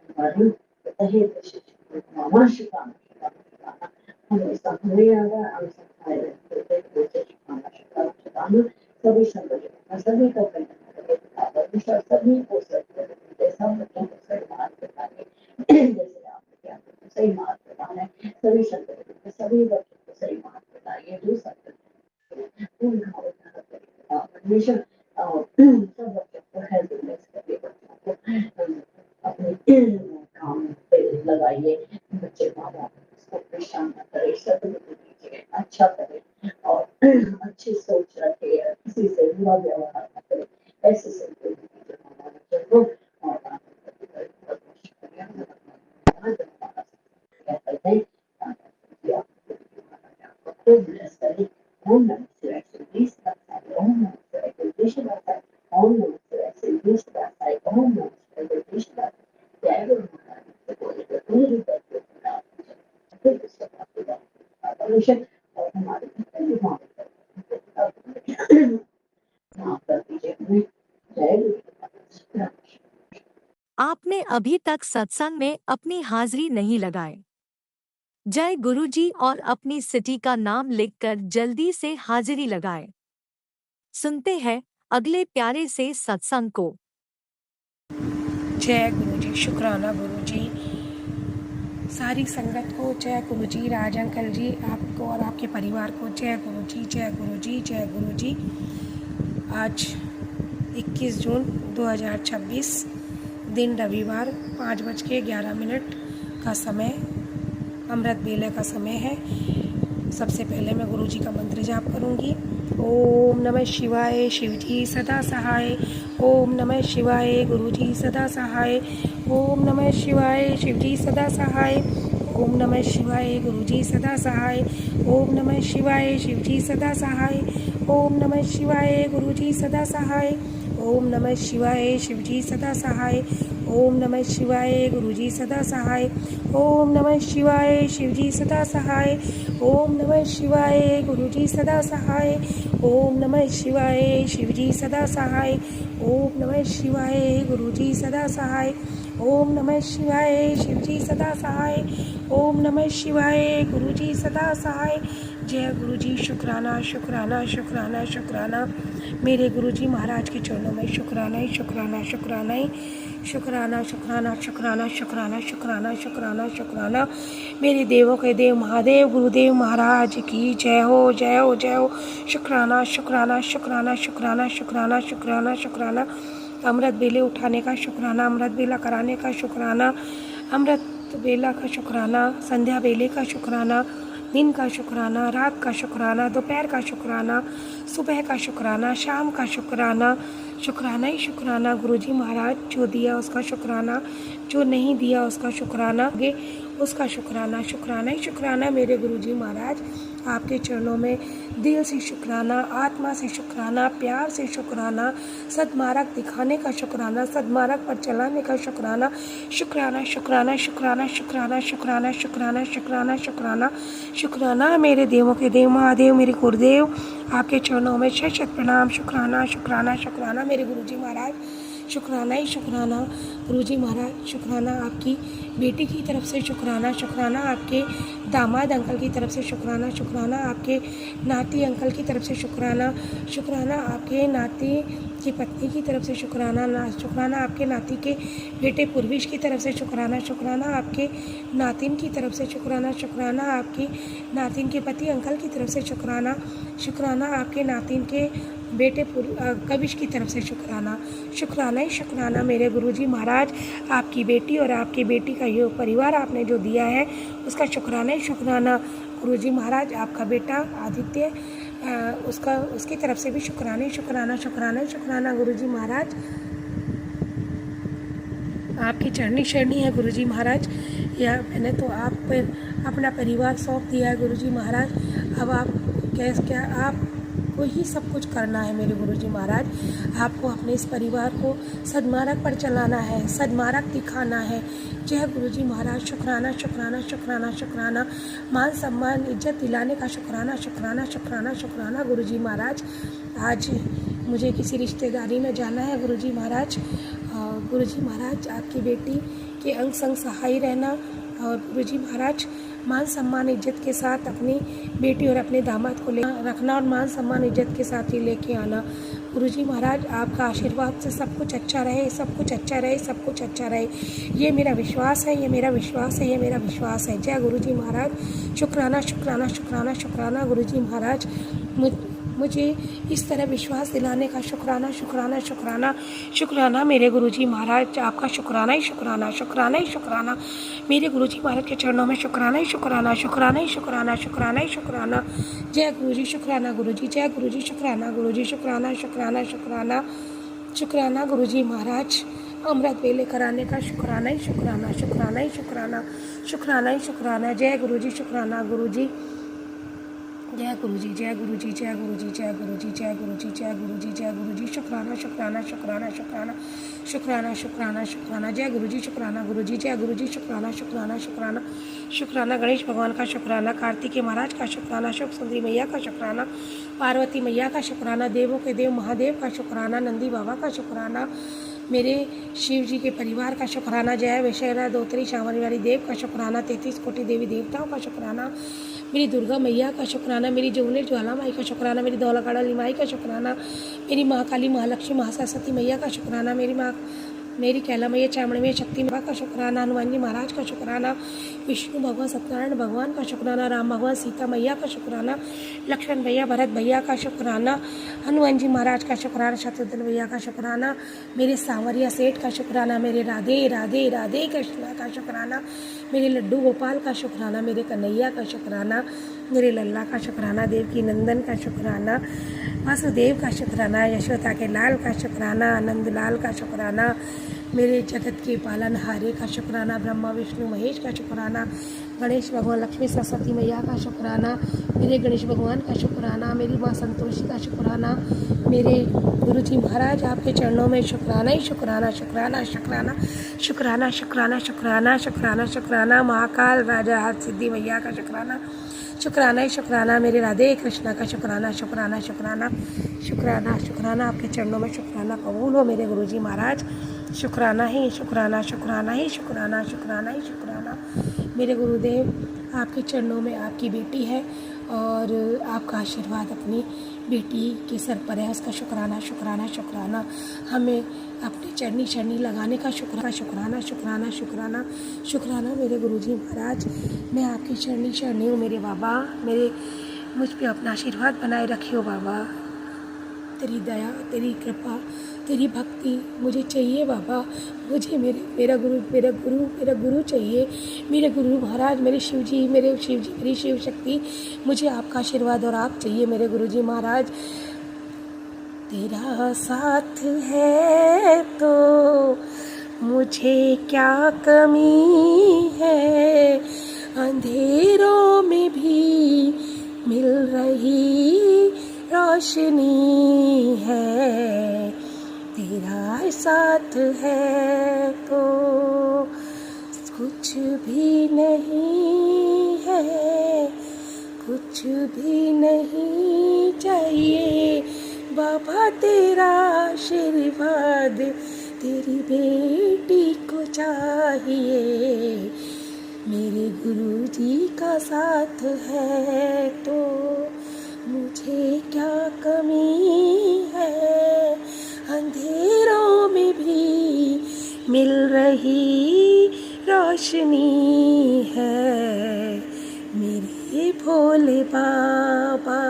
मामा शुक्राना हमेशा हमें अगर शुक्राना सभी संगठन सभी का सभी को सब बच्चों को सही मार्ग बताए, जैसे आपने क्या सही मार्ग बताना है, सभी संगठन सभी बच्चों को सही मार्ग बताइए, जो हमेशा सब बच्चों को हेल्थ करके बच्चों को अपने काम पे लगाइए, बच्चे माँ बाप उसको परेशान न करे, सदबुद्धि दीजिए, अच्छा करे और अच्छी सोच रखे, किसी से बुरा व्यवहार न करे, ऐसे सदबुद्धि दीजिए माँ बच्चों को। और आपने अभी तक सत्संग में अपनी हाजिरी नहीं लगाए। जय गुरुजी और अपनी सिटी का नाम लिखकर जल्दी से हाजिरी लगाएं। सुनते हैं अगले प्यारे से सत्संग को। जय गुरुजी, शुक्राना गुरुजी, सारी संगत को जय गुरुजी, राज अंकल जी आपको और आपके परिवार को जय गुरुजी, जय गुरुजी, जय गुरुजी। आज 21 जून 2026 दिन रविवार 5:11 का समय, अमृत बेले का समय है। सबसे पहले मैं गुरुजी का मंत्र जाप करूंगी। ओम नमः शिवाय, शिवजी सदा सहाय। ओम नमः शिवाय, गुरुजी सदा सहाय। ओम नमः शिवाय, शिवजी सदा सहाय। ओम नमः शिवाय, गुरुजी सदा सहाय। ओम नमः शिवाय, शिवजी सदा सहाय। ओम नमः शिवाय, गुरुजी सदा सहाय। ओम नमः शिवाय, शिवजी सदा सहाय। ओम नमः शिवाय, गुरुजी सदा सहाय। ओम नमः शिवाय, शिवजी सदा सहाय। ओम नमः शिवाय, गुरुजी सदा सहाय। ओम नमः शिवाय, शिवजी सदा सहाय। ओम नमः शिवाय, गुरुजी सदा सहाय। ओम नमः शिवाय। शिवजी सदा सहाय। ओम नमः शिवाय। गुरुजी सदा सहाय। जय गुरुजी। शुक्राना शुक्राना शुक्राना शुक्राना। मेरे गुरुजी महाराज के चरणों में शुक्राना ही शुक्राना, शुक्राना ही शुक्राना, शुक्राना शुक्राना शुक्राना शुक्राना शुक्राना शुक्राना। मेरे देवों के देव महादेव गुरुदेव महाराज की जय हो, जय हो, जय हो। शुक्राना शुक्राना शुक्राना शुक्राना शुक्राना शुक्राना शुक्राना। अमृत बेले उठाने का शुक्राना, अमृत बेला कराने का शुक्राना, अमृत बेला का शुक्राना, संध्या बेले का शुक्राना, दिन का शुक्राना, रात का शुक्राना, दोपहर का शुक्राना, सुबह का शुक्राना, शाम का शुक्राना, शुक्राना ही शुक्राना। गुरुजी महाराज जो दिया उसका शुक्राना, जो नहीं दिया उसका शुक्राना, उसका शुक्राना, शुक्राना ही शुक्राना। मेरे गुरुजी महाराज आपके चरणों में दिल से शुक्राना, आत्मा से शुक्राना, प्यार से शुक्राना, सदमार्ग दिखाने का शुक्राना, सदमार्ग पर चलाने का शुक्राना, शुक्राना शुक्राना शुक्राना शुक्राना शुक्राना शुक्राना शुक्राना शुक्राना शुक्राना। मेरे देवों के देव महादेव, मेरे गुरुदेव आपके चरणों में शत शत प्रणाम। शुक्राना शुक्राना शुक्राना। मेरे गुरुजी महाराज शुक्राना ही शुक्राना। गुरुजी महाराज शुक्राना आपकी बेटी की तरफ से शुक्राना, शुक्राना आपके दामाद अंकल की तरफ से शुक्राना, शुक्राना आपके नाती अंकल की तरफ से शुक्राना, शुक्राना आपके नाती की पत्नी की तरफ से शुक्राना, शुक्राना आपके नाती के बेटे पूर्वीश की तरफ से शुक्राना, शुक्राना आपके नातिन की तरफ से शुक्राना, शुक्राना आपकी नातिन के पति अंकल की तरफ से शुक्राना, शुक्राना आपके नातिन के बेटे कविश की तरफ से शुक्राना, शुक्राना ही शुक्राना। मेरे गुरुजी महाराज आपकी बेटी और आपकी बेटी का योग परिवार आपने जो दिया है उसका शुक्राना ही शुक्राना। गुरुजी महाराज आपका बेटा आदित्य उसकी तरफ से भी शुक्राना ही शुक्राना, शुक्राना ही शुक्राना। गुरुजी महाराज आपकी चरणी शरणी है गुरुजी महाराज। या मैंने तो आप पर अपना परिवार सौंप दिया है गुरुजी महाराज। अब आप क्या आपको ही सब कुछ करना है मेरे गुरुजी महाराज। आपको अपने इस परिवार को सदमार्ग पर चलाना है, सदमार्ग दिखाना है। जय गुरुजी महाराज। शुक्राना शुक्राना शुक्राना शुक्राना। मान सम्मान इज्जत दिलाने का शुक्राना, शुक्राना शुक्राना शुक्राना। गुरुजी महाराज आज मुझे किसी रिश्तेदारी में जाना है गुरुजी महाराज। गुरुजी महाराज आपकी बेटी के अंग संग सहाय रहना और गुरुजी महाराज मान सम्मान इज्जत के साथ अपनी बेटी और अपने दामाद को ले रखना और मान सम्मान इज्जत के साथ ही लेके आना। गुरुजी महाराज आपका आशीर्वाद से सब कुछ अच्छा रहे, सब कुछ अच्छा रहे, सब कुछ अच्छा रहे। ये मेरा विश्वास है, ये मेरा विश्वास है, ये मेरा विश्वास है। जय गुरुजी महाराज। शुक्राना शुक्राना शुक्राना शुक्राना। गुरुजी महाराज मुझे इस तरह विश्वास दिलाने का शुक्राना, शुक्राना शुक्राना शुक्राना। मेरे गुरुजी महाराज आपका शुक्राना ही शुक्राना, शुक्राना ही शुक्राना। मेरे गुरुजी महाराज के चरणों में शुक्राना ही शुक्राना, शुक्राना ही शुक्राना, शुक्राना ही शुक्राना। जय गुरुजी। शुक्राना गुरुजी। जय गुरुजी। शुक्राना गुरुजी। शुक्राना शुक्राना शुक्राना शुक्राना। गुरुजी महाराज अमृत बेले कराने का शुक्राना ही शुक्राना, शुक्राना ही शुक्राना, शुक्राना ही शुक्राना। जय गुरुजी। शुक्राना गुरुजी। जय गुरुजी। जय गुरुजी। जय गुरुजी। जय गुरुजी। जय गुरुजी। जय गुरुजी। जय गुरुजी। शुक्राना शुक्राना शुक्राना शुक्राना, शुक्राना शुक्राना शुक्राना। जय गुरुजी। शुक्राना गुरुजी। जय गुरुजी। शुक्राना शुक्राना शुक्राना शुक्राना। गणेश भगवान का शुक्राना, कार्तिकेय महाराज का शुक्राना, शुभ सुंदरी मैया का शुक्राना, पार्वती मैया का शुक्राना, देवों के देव महादेव का शुक्राना, नंदी बाबा का शुक्राना, मेरे शिव जी के परिवार का शुक्राना। जय विशेरा दोतरी शामरी वाली देव का शुक्राना, 33 कोटि देवी देवताओं का शुक्राना, मेरी दुर्गा मैया का शुक्राना, मेरी जमुनेर ज्वाला माई का शुक्राना, मेरी धौलाकाड़ा माई का शुक्राना, मेरी महाकाली महालक्ष्मी महासरस्वती मैया का शुक्राना, मेरी कैला मैया चामड़ी में शक्ति माँ का शुक्राना, हनुमान जी महाराज का शुक्राना, विष्णु भगवान सत्यनारायण भगवान का शुक्राना, राम भगवान सीता मैया का शुक्राना, लक्ष्मण भैया भरत भैया का शुक्राना, हनुमान जी महाराज का शुक्राना, शत्रुघ्न भैया का शुक्राना, मेरे सांवरिया सेठ का शुक्राना, मेरे राधे राधे राधे कृष्णा का शुक्राना, मेरे लड्डू गोपाल का शुक्राना, मेरे कन्हैया का शुक्राना, मेरे लल्ला का शुक्राना, देवकी नंदन का शुक्राना, वासुदेव का शुक्राना, यशोदा के लाल का शुक्राना, आनंद लाल का शुक्राना, मेरे जगत के पालनहारे का शुक्राना, ब्रह्मा विष्णु महेश का शुक्राना, गणेश भगवान लक्ष्मी सरस्वती मैया का शुक्राना, मेरे गणेश भगवान का शुक्राना, मेरी माँ संतोषी का शुक्राना, मेरे गुरुजी महाराज आपके चरणों में शुक्राना ही शुक्राना, शुक्राना शुक्राना शुक्राना शुक्राना शुक्राना शुक्राना शुक्राना, महाकाल राजा हाथ सिद्धि मैया का शुक्राना, शुक्राना ही शुक्राना, मेरे राधे कृष्णा का शुक्राना, शुक्राना शुक्राना शुक्राना शुक्राना। आपके चरणों में शुक्राना कबूल हो मेरे गुरुजी महाराज। शुक्राना ही शुक्राना, शुक्राना ही शुक्राना, शुक्राना ही शुक्राना। मेरे गुरुदेव, आपके चरणों में आपकी बेटी है और आपका आशीर्वाद अपनी बेटी के सर पर है, उसका शुक्राना शुक्राना शुक्राना। हमें अपनी चरनी चरनी लगाने का शुक्राना शुक्राना शुक्राना शुक्राना शुक्राना। मेरे गुरुजी महाराज, मैं आपकी चरनी चरनी हूँ मेरे बाबा। मेरे मुझ पे अपना आशीर्वाद बनाए रखियो बाबा। तेरी दया, तेरी कृपा, तेरी भक्ति मुझे चाहिए बाबा। मुझे मेरा गुरु चाहिए। मेरे गुरु महाराज, मेरे शिव जी, मेरी शिव शक्ति, मुझे आपका आशीर्वाद और आप चाहिए मेरे गुरु जी महाराज। तेरा साथ है तो मुझे क्या कमी है, अंधेरों में भी मिल रही रोशनी है। तेरा साथ है तो कुछ भी नहीं है, कुछ भी नहीं चाहिए बाबा। तेरा आशीर्वाद तेरी बेटी को चाहिए। मेरे गुरु जी का साथ है तो मुझे क्या कमी है, अंधेरों में भी मिल रही रोशनी है। मेरे भोले बाबा,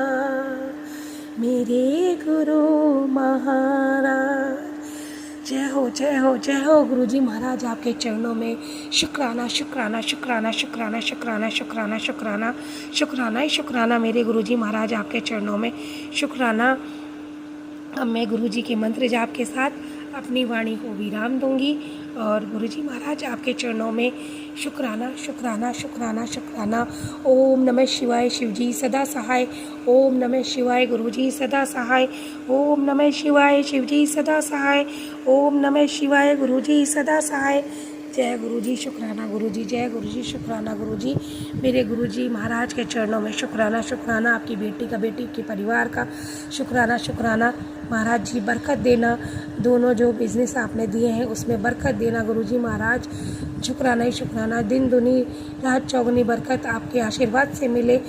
मेरे गुरु महाराज, जय हो जय हो जय हो। गुरुजी महाराज, आपके चरणों में शुक्राना शुक्राना शुक्राना शुक्राना शुक्राना शुक्राना शुक्राना शुक्राना ही शुक्राना। मेरे गुरुजी महाराज, आपके चरणों में शुक्राना। अब मैं गुरुजी के मंत्र जाप के साथ अपनी वाणी को विराम दूंगी और गुरुजी महाराज, आपके चरणों में शुक्राना शुक्राना शुक्राना शुक्राना। ओम नमः शिवाय शिवजी सदा सहाय। ओम नमः शिवाय गुरुजी सदा सहाय। ओम नमः शिवाय शिवजी सदा सहाय। ओम नमः शिवाय गुरुजी सदा सहाय। जय गुरुजी, शुक्राना गुरुजी, जय गुरुजी, शुक्राना गुरुजी। मेरे गुरुजी महाराज के चरणों में शुक्राना शुक्राना। आपकी बेटी का, बेटी के परिवार का शुक्राना शुक्राना। महाराज जी बरकत देना, दोनों जो बिज़नेस आपने दिए हैं उसमें बरकत देना गुरुजी महाराज। शुक्राना ही शुक्राना। दिन दुनी रात चौगुनी बरकत आपके आशीर्वाद से मिले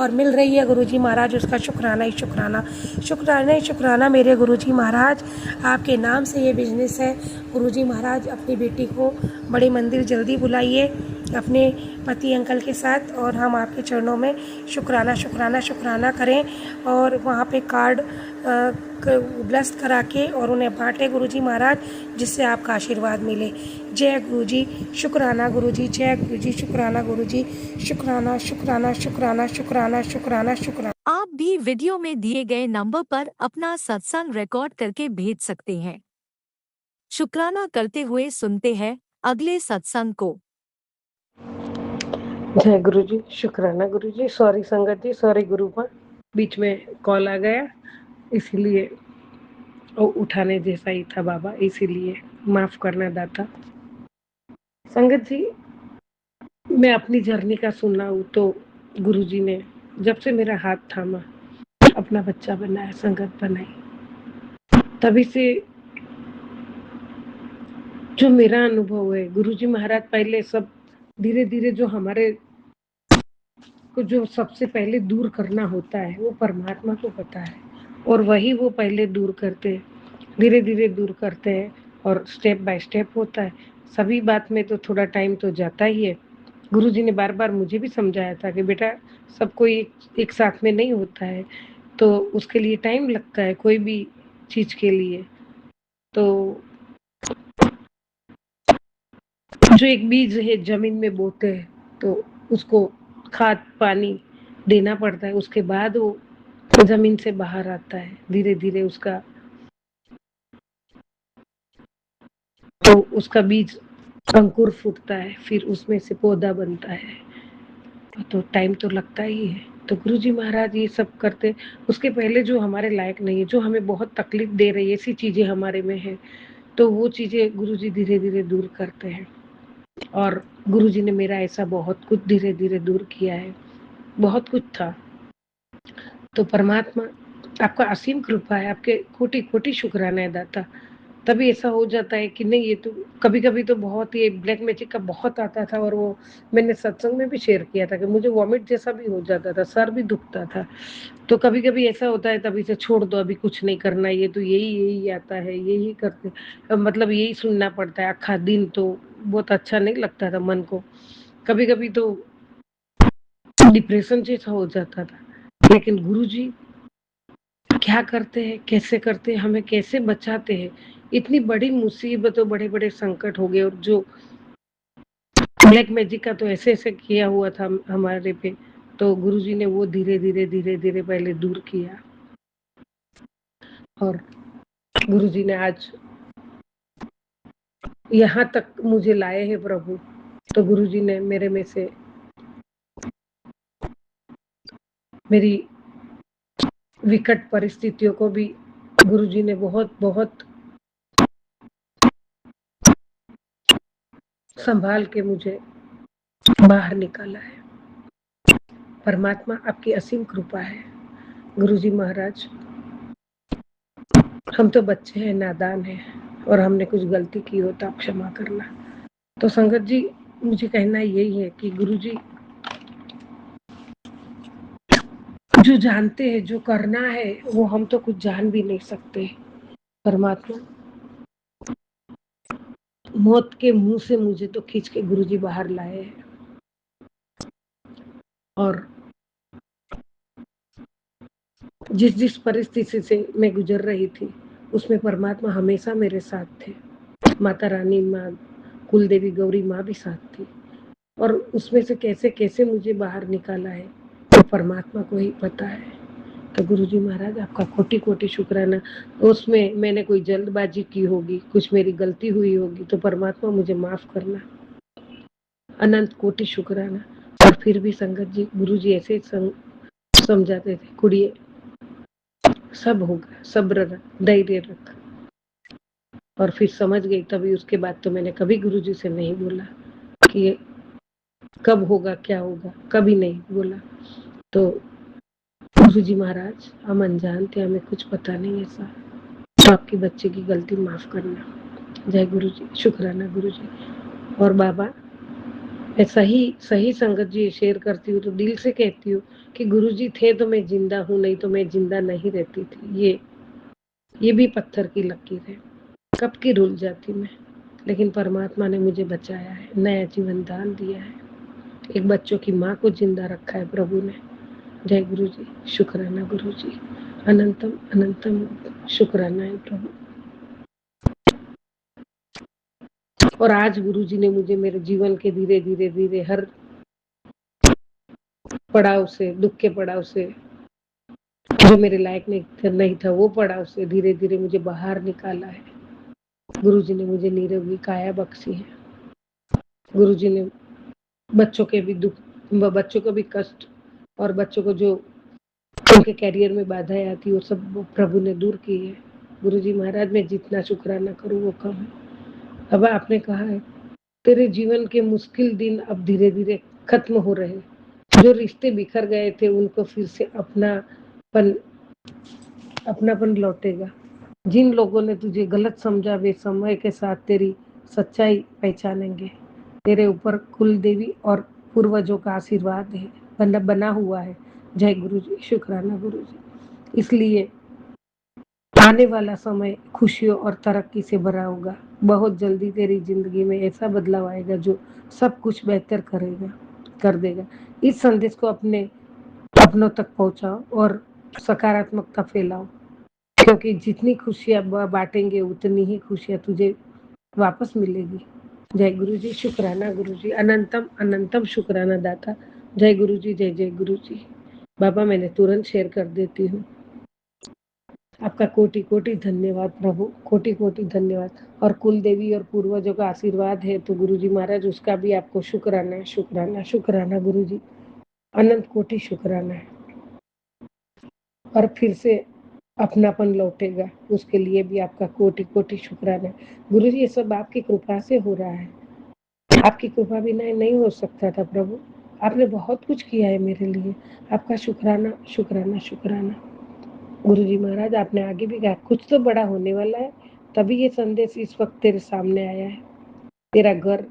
और मिल रही है गुरुजी महाराज, उसका शुक्राना ही शुक्राना। शुक्राना ही शुक्राना मेरे गुरुजी महाराज, आपके नाम से ये बिजनेस है। गुरुजी महाराज, अपनी बेटी को बड़े मंदिर जल्दी बुलाइए अपने पति अंकल के साथ और हम आपके चरणों में शुक्राना शुक्राना शुक्राना करें और वहाँ पे कार्ड ब्लेस करा के और उन्हें बांटे गुरुजी महाराज, जिससे आपका आशीर्वाद मिले। जय गुरुजी, शुक्राना गुरुजी, जय गुरुजी, शुक्राना गुरुजी, शुक्राना शुक्राना शुक्राना शुक्राना शुक्राना शुक्राना। आप भी वीडियो में दिए गए नंबर पर अपना सत्संग रिकॉर्ड करके भेज सकते हैं। शुक्राना करते हुए सुनते हैं अगले सत्संग को। जय गुरुजी, शुक्राना गुरुजी। सॉरी संगत जी, सॉरी गुरुपा, बीच में कॉल आ गया इसीलिए, वो उठाने जैसा ही था बाबा, इसीलिए माफ करना दाता। संगत जी, मैं अपनी जर्नी का सुना हूँ तो गुरुजी ने जब से मेरा हाथ थामा, अपना बच्चा बनाया, संगत बनाई, तभी से जो मेरा अनुभव है, गुरुजी महाराज पहले सब धीरे धीरे जो हमारे को जो सबसे पहले दूर करना होता है वो परमात्मा को पता है और वही वो पहले दूर करते हैं, धीरे धीरे दूर करते हैं और स्टेप बाय स्टेप होता है। सभी बात में तो थोड़ा टाइम तो जाता ही है। गुरुजी ने बार बार मुझे भी समझाया था कि बेटा सब कोई एक साथ में नहीं होता है, तो उसके लिए टाइम लगता है कोई भी चीज के लिए। तो जो एक बीज है जमीन में बोते हैं तो उसको खाद पानी देना पड़ता है, उसके बाद वो जमीन से बाहर आता है, धीरे धीरे उसका बीज अंकुर फूटता है, फिर उसमें से पौधा बनता है, तो टाइम तो लगता ही है। तो गुरुजी महाराज ये सब करते, उसके पहले जो हमारे लायक नहीं है, जो हमें बहुत तकलीफ दे रही है, ऐसी चीजें हमारे में है, तो वो चीजें गुरुजी धीरे धीरे दूर करते हैं। और गुरुजी ने मेरा ऐसा बहुत कुछ धीरे धीरे दूर किया है, बहुत कुछ था। तो परमात्मा आपका असीम कृपा है, आपके कोटि कोटि शुक्राना है दाता। तभी ऐसा हो जाता है कि नहीं, ये तो कभी कभी तो बहुत ही ब्लैक मैजिक का बहुत आता था, और वो मैंने सत्संग में भी शेयर किया था कि मुझे वॉमिट जैसा भी हो जाता था, सर भी दुखता था। तो कभी कभी ऐसा होता है, तभी से छोड़ दो, अभी कुछ नहीं करना, ये तो यही यही आता है, यही करते, मतलब यही सुनना पड़ता है आखा दिन, तो बहुत अच्छा नहीं लगता था मन को। कभी कभी तो डिप्रेशन जैसा हो जाता था। लेकिन गुरुजी क्या करते हैं, कैसे करते हैं, हमें कैसे बचाते हैं। इतनी बड़ी मुसीबतों, बड़े बड़े संकट हो गए, और जो ब्लैक मैजिक का तो ऐसे ऐसे किया हुआ था हमारे पे, तो गुरुजी ने वो धीरे धीरे धीरे धीरे पहले दूर किया। और गुरुजी ने आज यहाँ तक मुझे लाए हैं प्रभु। तो गुरुजी ने मेरे में से मेरी विकट परिस्थितियों को भी गुरुजी ने बहुत बहुत संभाल के मुझे बाहर निकाला है। परमात्मा आपकी असीम कृपा है। गुरुजी महाराज, हम तो बच्चे हैं, नादान हैं, और हमने कुछ गलती की हो तो आप क्षमा करना। तो संगत जी, मुझे कहना यही है कि गुरुजी जो जानते हैं, जो करना है, वो हम तो कुछ जान भी नहीं सकते। परमात्मा मौत के मुंह से मुझे तो खींच के गुरुजी बाहर लाए हैं, और जिस जिस परिस्थिति से मैं गुजर रही थी, उसमें परमात्मा हमेशा मेरे साथ थे। माता रानी माँ, कुल देवी गौरी माँ भी साथ थी, और उसमें से कैसे कैसे मुझे बाहर निकाला है तो परमात्मा को ही पता है। तो गुरुजी महाराज, आपका कोटि कोटि शुक्राना। उसमें मैंने कोई जल्दबाजी की होगी, कुछ मेरी गलती हुई होगी, तो परमात्मा मुझे माफ करना। अनंत कोटि शुक्राना। और फिर भी संगत जी, गुरुजी ऐसे समझाते थे, कुड़िए सब होगा, सब्र रख, धैर्य रख। और फिर समझ गई, तभी उसके बाद तो मैंने कभी गुरुजी से नहीं बोला कि कब होगा, क्या होगा, कभी नहीं बोला। तो गुरुजी महाराज, हम अनजान थे, हमें कुछ पता नहीं ऐसा, तो आपकी बच्चे की गलती माफ करना। जय गुरुजी, शुक्राना गुरुजी। और बाबा, मैं सही सही संगत जी शेयर करती हूँ तो दिल से कहती हूँ कि गुरुजी थे तो मैं जिंदा हूँ, नहीं तो मैं जिंदा नहीं रहती थी। ये भी पत्थर की लकीर है, कब की रुल जाती मैं, लेकिन परमात्मा ने मुझे बचाया है, नया जीवन दान दिया है, एक बच्चों की माँ को जिंदा रखा है प्रभु ने। जय गुरुजी, शुक्राना गुरुजी, अनंतम अनंतम शुक्राना है प्रभु। और आज गुरुजी ने मुझे मेरे जीवन के धीरे धीरे धीरे हर पड़ाव से, दुख के पड़ाव से, जो मेरे लायक नहीं था, वो पड़ाव से धीरे धीरे मुझे बाहर निकाला है। गुरुजी ने मुझे निरोगी काया बख्शी है। गुरुजी ने बच्चों के भी दुख, बच्चों को भी कष्ट, और बच्चों को जो उनके कैरियर में बाधाएं आती, वो सब प्रभु ने दूर की है। गुरुजी महाराज, मैं जितना शुक्राना करूं वो कम है। अब आपने कहा है, तेरे जीवन के मुश्किल दिन अब धीरे धीरे खत्म हो रहे, जो रिश्ते बिखर गए थे उनको फिर से अपनापन लौटेगा। जिन लोगों ने तुझे गलत समझा, वे समय के साथ तेरी सच्चाई पहचानेंगे। तेरे ऊपर कुल देवी और पूर्वजों का आशीर्वाद है, बना हुआ है। जय गुरु जी, शुक्राना गुरु जी। इसलिए आने वाला समय खुशियों और तरक्की से भरा होगा। बहुत जल्दी तेरी जिंदगी में ऐसा बदलाव आएगा जो सब कुछ बेहतर कर देगा। इस संदेश को अपनों तक पहुंचाओ और सकारात्मकता फैलाओ, क्योंकि जितनी खुशियां बांटेंगे उतनी ही खुशियां तुझे वापस मिलेगी। जय गुरु जी, शुक्राना गुरु जी, अनंतम अनंतम शुक्राना दाता। जय गुरु जी, जय जय गुरु जी। बाबा, मैंने तुरंत शेयर कर देती हूँ। आपका कोटि कोटि धन्यवाद प्रभु, कोटि कोटि धन्यवाद। और कुल देवी और पूर्वजों का आशीर्वाद है तो गुरु जी महाराज, उसका भी आपको शुक्राना शुक्राना शुक्राना गुरु जी, अनंत कोटि शुक्राना है। और फिर से अपनापन लौटेगा, उसके लिए भी आपका कोटि कोटि शुक्राना। गुरु जी, ये सब आपकी कृपा से हो रहा है, आपकी कृपा बिना नहीं हो सकता था प्रभु। आपने बहुत कुछ किया है मेरे लिए, आपका शुक्राना शुक्राना शुक्राना। गुरु जी महाराज, आपने आगे भी कहा कुछ तो बड़ा होने वाला है, तभी ये संदेश इस वक्त तेरे सामने आया है। तेरा घर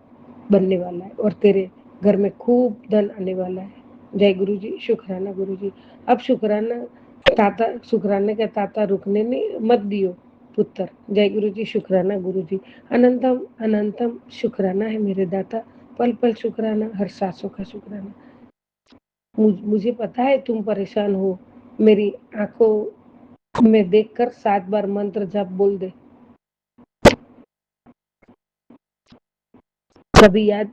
बनने वाला है और तेरे घर में खूब धन आने वाला है। जय गुरु जी, शुक्राना गुरु जी। अब शुक्राने का ताता रुकने नहीं मत दियो पुत्र। जय गुरु जी, शुक्राना गुरु जी। अनंतम अनंतम शुक्राना है मेरे दाता, पल पल शुक्राना, हर सांसों का शुक्राना। मुझे पता है तुम परेशान हो, मेरी आंखों में देखकर 7 बार मंत्र जप बोल दे। कभी याद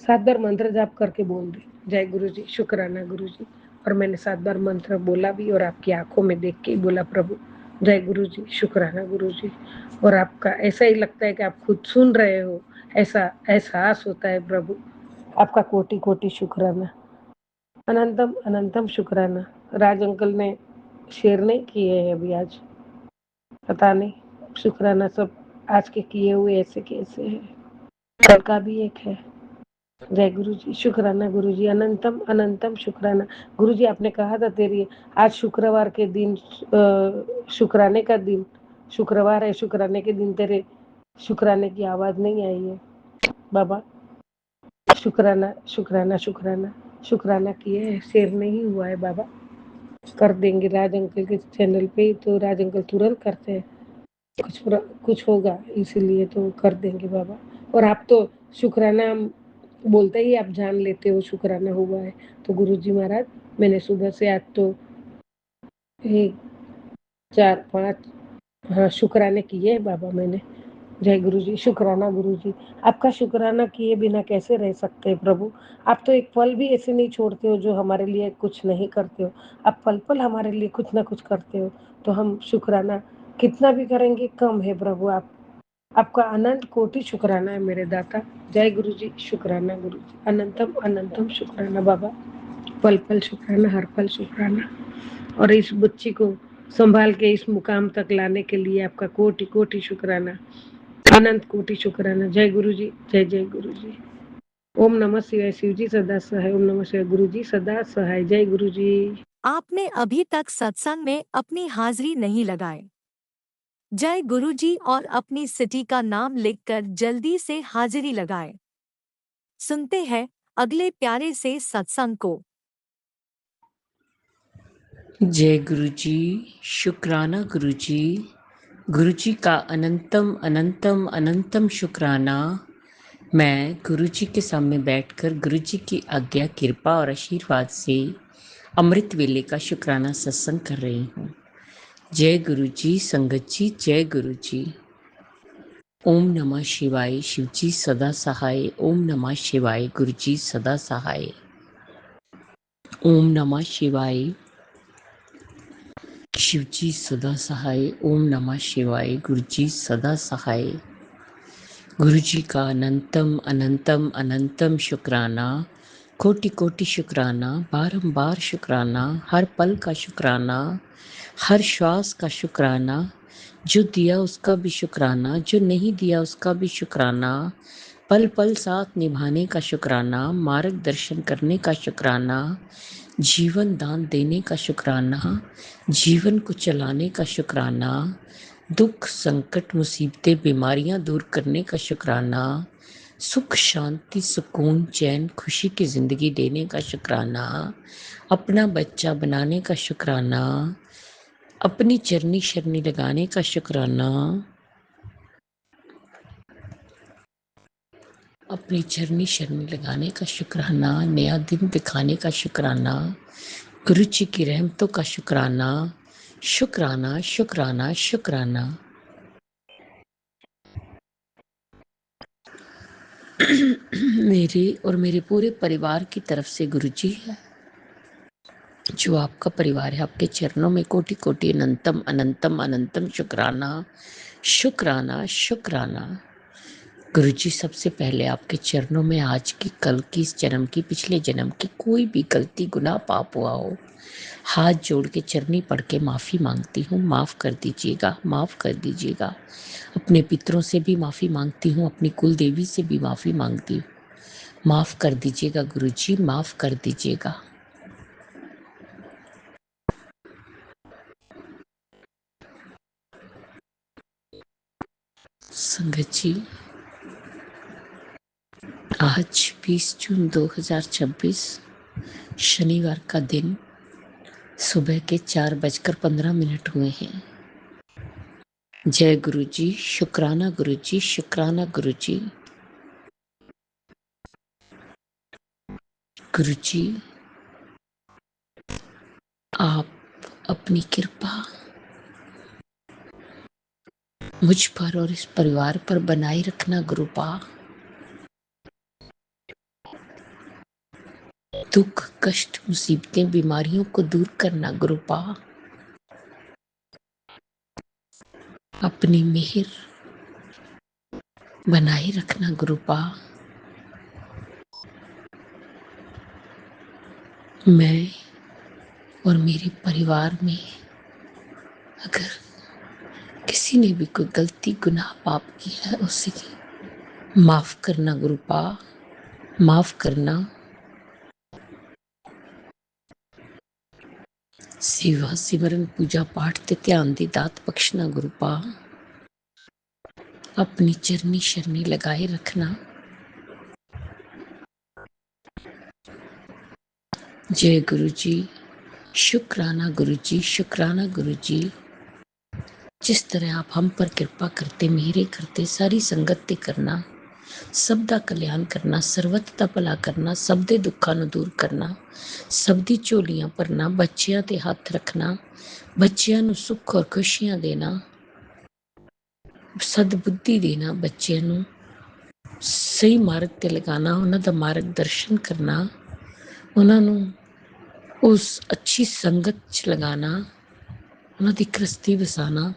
7 बार मंत्र जाप करके बोल दे। जय गुरु जी, शुक्राना गुरु जी। और मैंने 7 बार मंत्र बोला भी और आपकी आंखों में देख के ही बोला प्रभु। जय गुरु जी, शुक्राना गुरु जी। और आपका ऐसा ही लगता है कि आप खुद सुन रहे हो, ऐसा एहसास होता है प्रभु। आपका कोटि कोटि शुक्राना, अनंतम अनंतम शुक्राना। राज अंकल ने शेयर नहीं किए हैं अभी आज, पता नहीं शुक्राना सब आज के किए हुए ऐसे कैसे है, कल का भी एक है। जय गुरु जी, शुक्राना गुरु जी, अनंतम अनंतम शुक्राना। गुरु जी आपने कहा था तेरी आज शुक्रवार के दिन शुक्राने का दिन, शुक्रवार है, शुक्राने के दिन तेरे शुक्राने की आवाज नहीं आई है बाबा। शुक्राना शुक्राना शुक्राना शुक्राना किए है, शेयर नहीं हुआ है बाबा। कर देंगे राज अंकल के चैनल पे, तो राज अंकल तुरंत करते हैं। कुछ होगा इसीलिए तो कर देंगे बाबा। और आप तो शुक्राना बोलते ही आप जान लेते हो शुक्राना हुआ है। तो गुरुजी महाराज मैंने सुबह से आज तो 1 4 5 शुक्राने किए है बाबा मैंने। जय गुरु जी, शुक्राना गुरु जी। आपका शुक्राना किए बिना कैसे रह सकते हैं प्रभु। आप तो एक पल भी ऐसे नहीं छोड़ते हो जो हमारे लिए कुछ नहीं करते हो। आप पल पल हमारे लिए कुछ ना कुछ करते हो, तो हम शुक्राना कितना भी करेंगे कम है प्रभु। आपका अनंत कोटि शुक्राना है मेरे दाता। जय गुरु जी, शुक्राना गुरु जी, अनंतम अनंतम शुक्राना बाबा। पल पल शुक्राना, हर पल शुक्राना। और इस बच्ची को संभाल के इस मुकाम तक लाने के लिए आपका कोटि कोटि शुक्राना, अनंत कोटि शुक्राना। जय गुरु जी, जय जय गुरु जी। ओम नमः शिवाय। शिव जी सदा सहाय। ओम नमः शिवाय। गुरु जी सदा सहाय। जय गुरु जी। आपने अभी तक सत्संग में अपनी हाजिरी नहीं लगाई। जय गुरु जी और अपनी सिटी का नाम लिखकर जल्दी से हाजिरी लगाएं। सुनते हैं अगले प्यारे से सत्संग को। जय गुरु जी, शुक्राना गुरु जी। गुरु जी का अनंतम अनंतम अनंतम शुक्राना। मैं गुरु जी के सामने बैठकर गुरु जी की आज्ञा, कृपा और आशीर्वाद से अमृत वेले का शुक्राना सत्संग कर रही हूँ। जय गुरु जी, संगत जी, जय गुरु जी। ओम नमः शिवाय। शिव जी सदा सहाय। ओम नमः शिवाय। गुरु जी सदा सहाय। ओम नमः शिवाय। शिव जी सदा सहाय। ओम नमः शिवाय। गुरु जी सदा सहाय। गुरु जी का अनंतम अनंतम अनंतम शुक्राना, कोटि कोटि शुक्राना, बारंबार शुक्राना, हर पल का शुक्राना, हर श्वास का शुक्राना। जो दिया उसका भी शुक्राना, जो नहीं दिया उसका भी शुक्राना। पल पल साथ निभाने का शुक्राना, मार्गदर्शन करने का शुक्राना, जीवन दान देने का शुक्राना, जीवन को चलाने का शुक्राना, दुख संकट मुसीबतें बीमारियां दूर करने का शुक्राना, सुख शांति सुकून चैन खुशी की ज़िंदगी देने का शुक्राना, अपना बच्चा बनाने का शुक्राना, अपनी चरनी शरनी लगाने का शुक्राना, अपनी चरनी शरनी लगाने का शुक्राना, नया दिन दिखाने का शुक्राना, गुरु जी की रहमतों का शुक्राना, शुक्राना शुक्राना शुक्राना। मेरे और मेरे पूरे परिवार की तरफ से गुरु जी है, जो आपका परिवार है, आपके चरणों में कोटि कोटि अनंतम अनंतम अनंतम शुक्राना शुक्राना शुक्राना। गुरु जी सबसे पहले आपके चरणों में आज की, कल की, इस जन्म की, पिछले जन्म की कोई भी गलती गुनाह पाप हुआ हो, हाथ जोड़ के चरनी पढ़ के माफ़ी मांगती हूँ। माफ़ कर दीजिएगा, माफ़ कर दीजिएगा। अपने पितरों से भी माफ़ी मांगती हूँ, अपनी कुल देवी से भी माफ़ी मांगती हूँ। माफ़ कर दीजिएगा गुरु जी, माफ़ कर दीजिएगा। संगत जी, आज 20 जून 2026 शनिवार का दिन सुबह के 4:15 हुए हैं। जय गुरु जी, शुक्राना गुरु जी, शुक्राना गुरु जी। गुरु जी, आप अपनी कृपा मुझ पर और इस परिवार पर बनाए रखना गुरुपा। दुख, कष्ट, मुसीबतें, बीमारियों को दूर करना गुरुपा। अपनी मेहर बनाए रखना गुरुपा। मैं और मेरे परिवार में अगर किसी ने भी कोई गलती, गुनाह, पाप किया है उसे माफ करना गुरुपा, माफ करना। सेवा, सिमरन, पूजा पाठ ते ध्यान दी दात बख्शना गुरुपा। अपनी चरनी शरनी लगाए रखना। जय गुरु जी, शुक्राना गुरु जी, शुक्राना गुरु जी। जिस तरह आप हम पर कृपा करते, मेहरे करते, सारी संगत ते करना, सब दा कल्याण करना, सर्वत दा भला करना, सब दे दुखां नूं दूर करना, सब दी झोलियां भरना, बच्चियां ते हथ रखना, बच्चियां नूं सुख और खुशियां देना, सद्बुद्धि देना, बच्चियां नूं सही मार्ग ते लगाना, उन्हां दा मार्गदर्शन करना, उन्हां नूं उस अच्छी संगत च लगाना, उन्हां दी कृस्ती वसाना,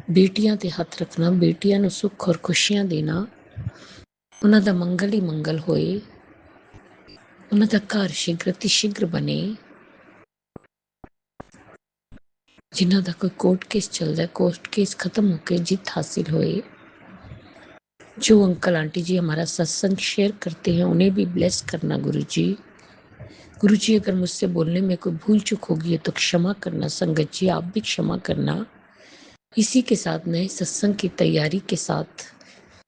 बेटियां ते हथ रखना, बेटियां नूं सुख और खुशियां देना, उन्हां दा मंगल ही मंगल होए, उन्हां दा घर शीघ्र अति शीघ्र बने। जिन्हां दा कोई कोर्ट केस चलदा है, कोर्ट केस खत्म होकर जीत हासिल होए। जो अंकल आंटी जी हमारा सत्संग शेयर करते हैं उन्हें भी ब्लेस करना गुरु जी। गुरु जी, अगर मुझसे बोलने में कोई भूल चूक होगी है तो क्षमा करना। संगत जी, आप भी क्षमा करना। इसी के साथ नए सत्संग की तैयारी के साथ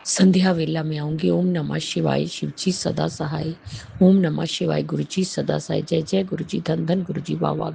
संध्या वेला में आऊंगी। ओम नमः शिवाय, शिव जी सदा सहाय। ओम नमः शिवाय, गुरु जी सदा सहाय। जय जय गुरु जी, धन धन गुरु जी, वाह वाह।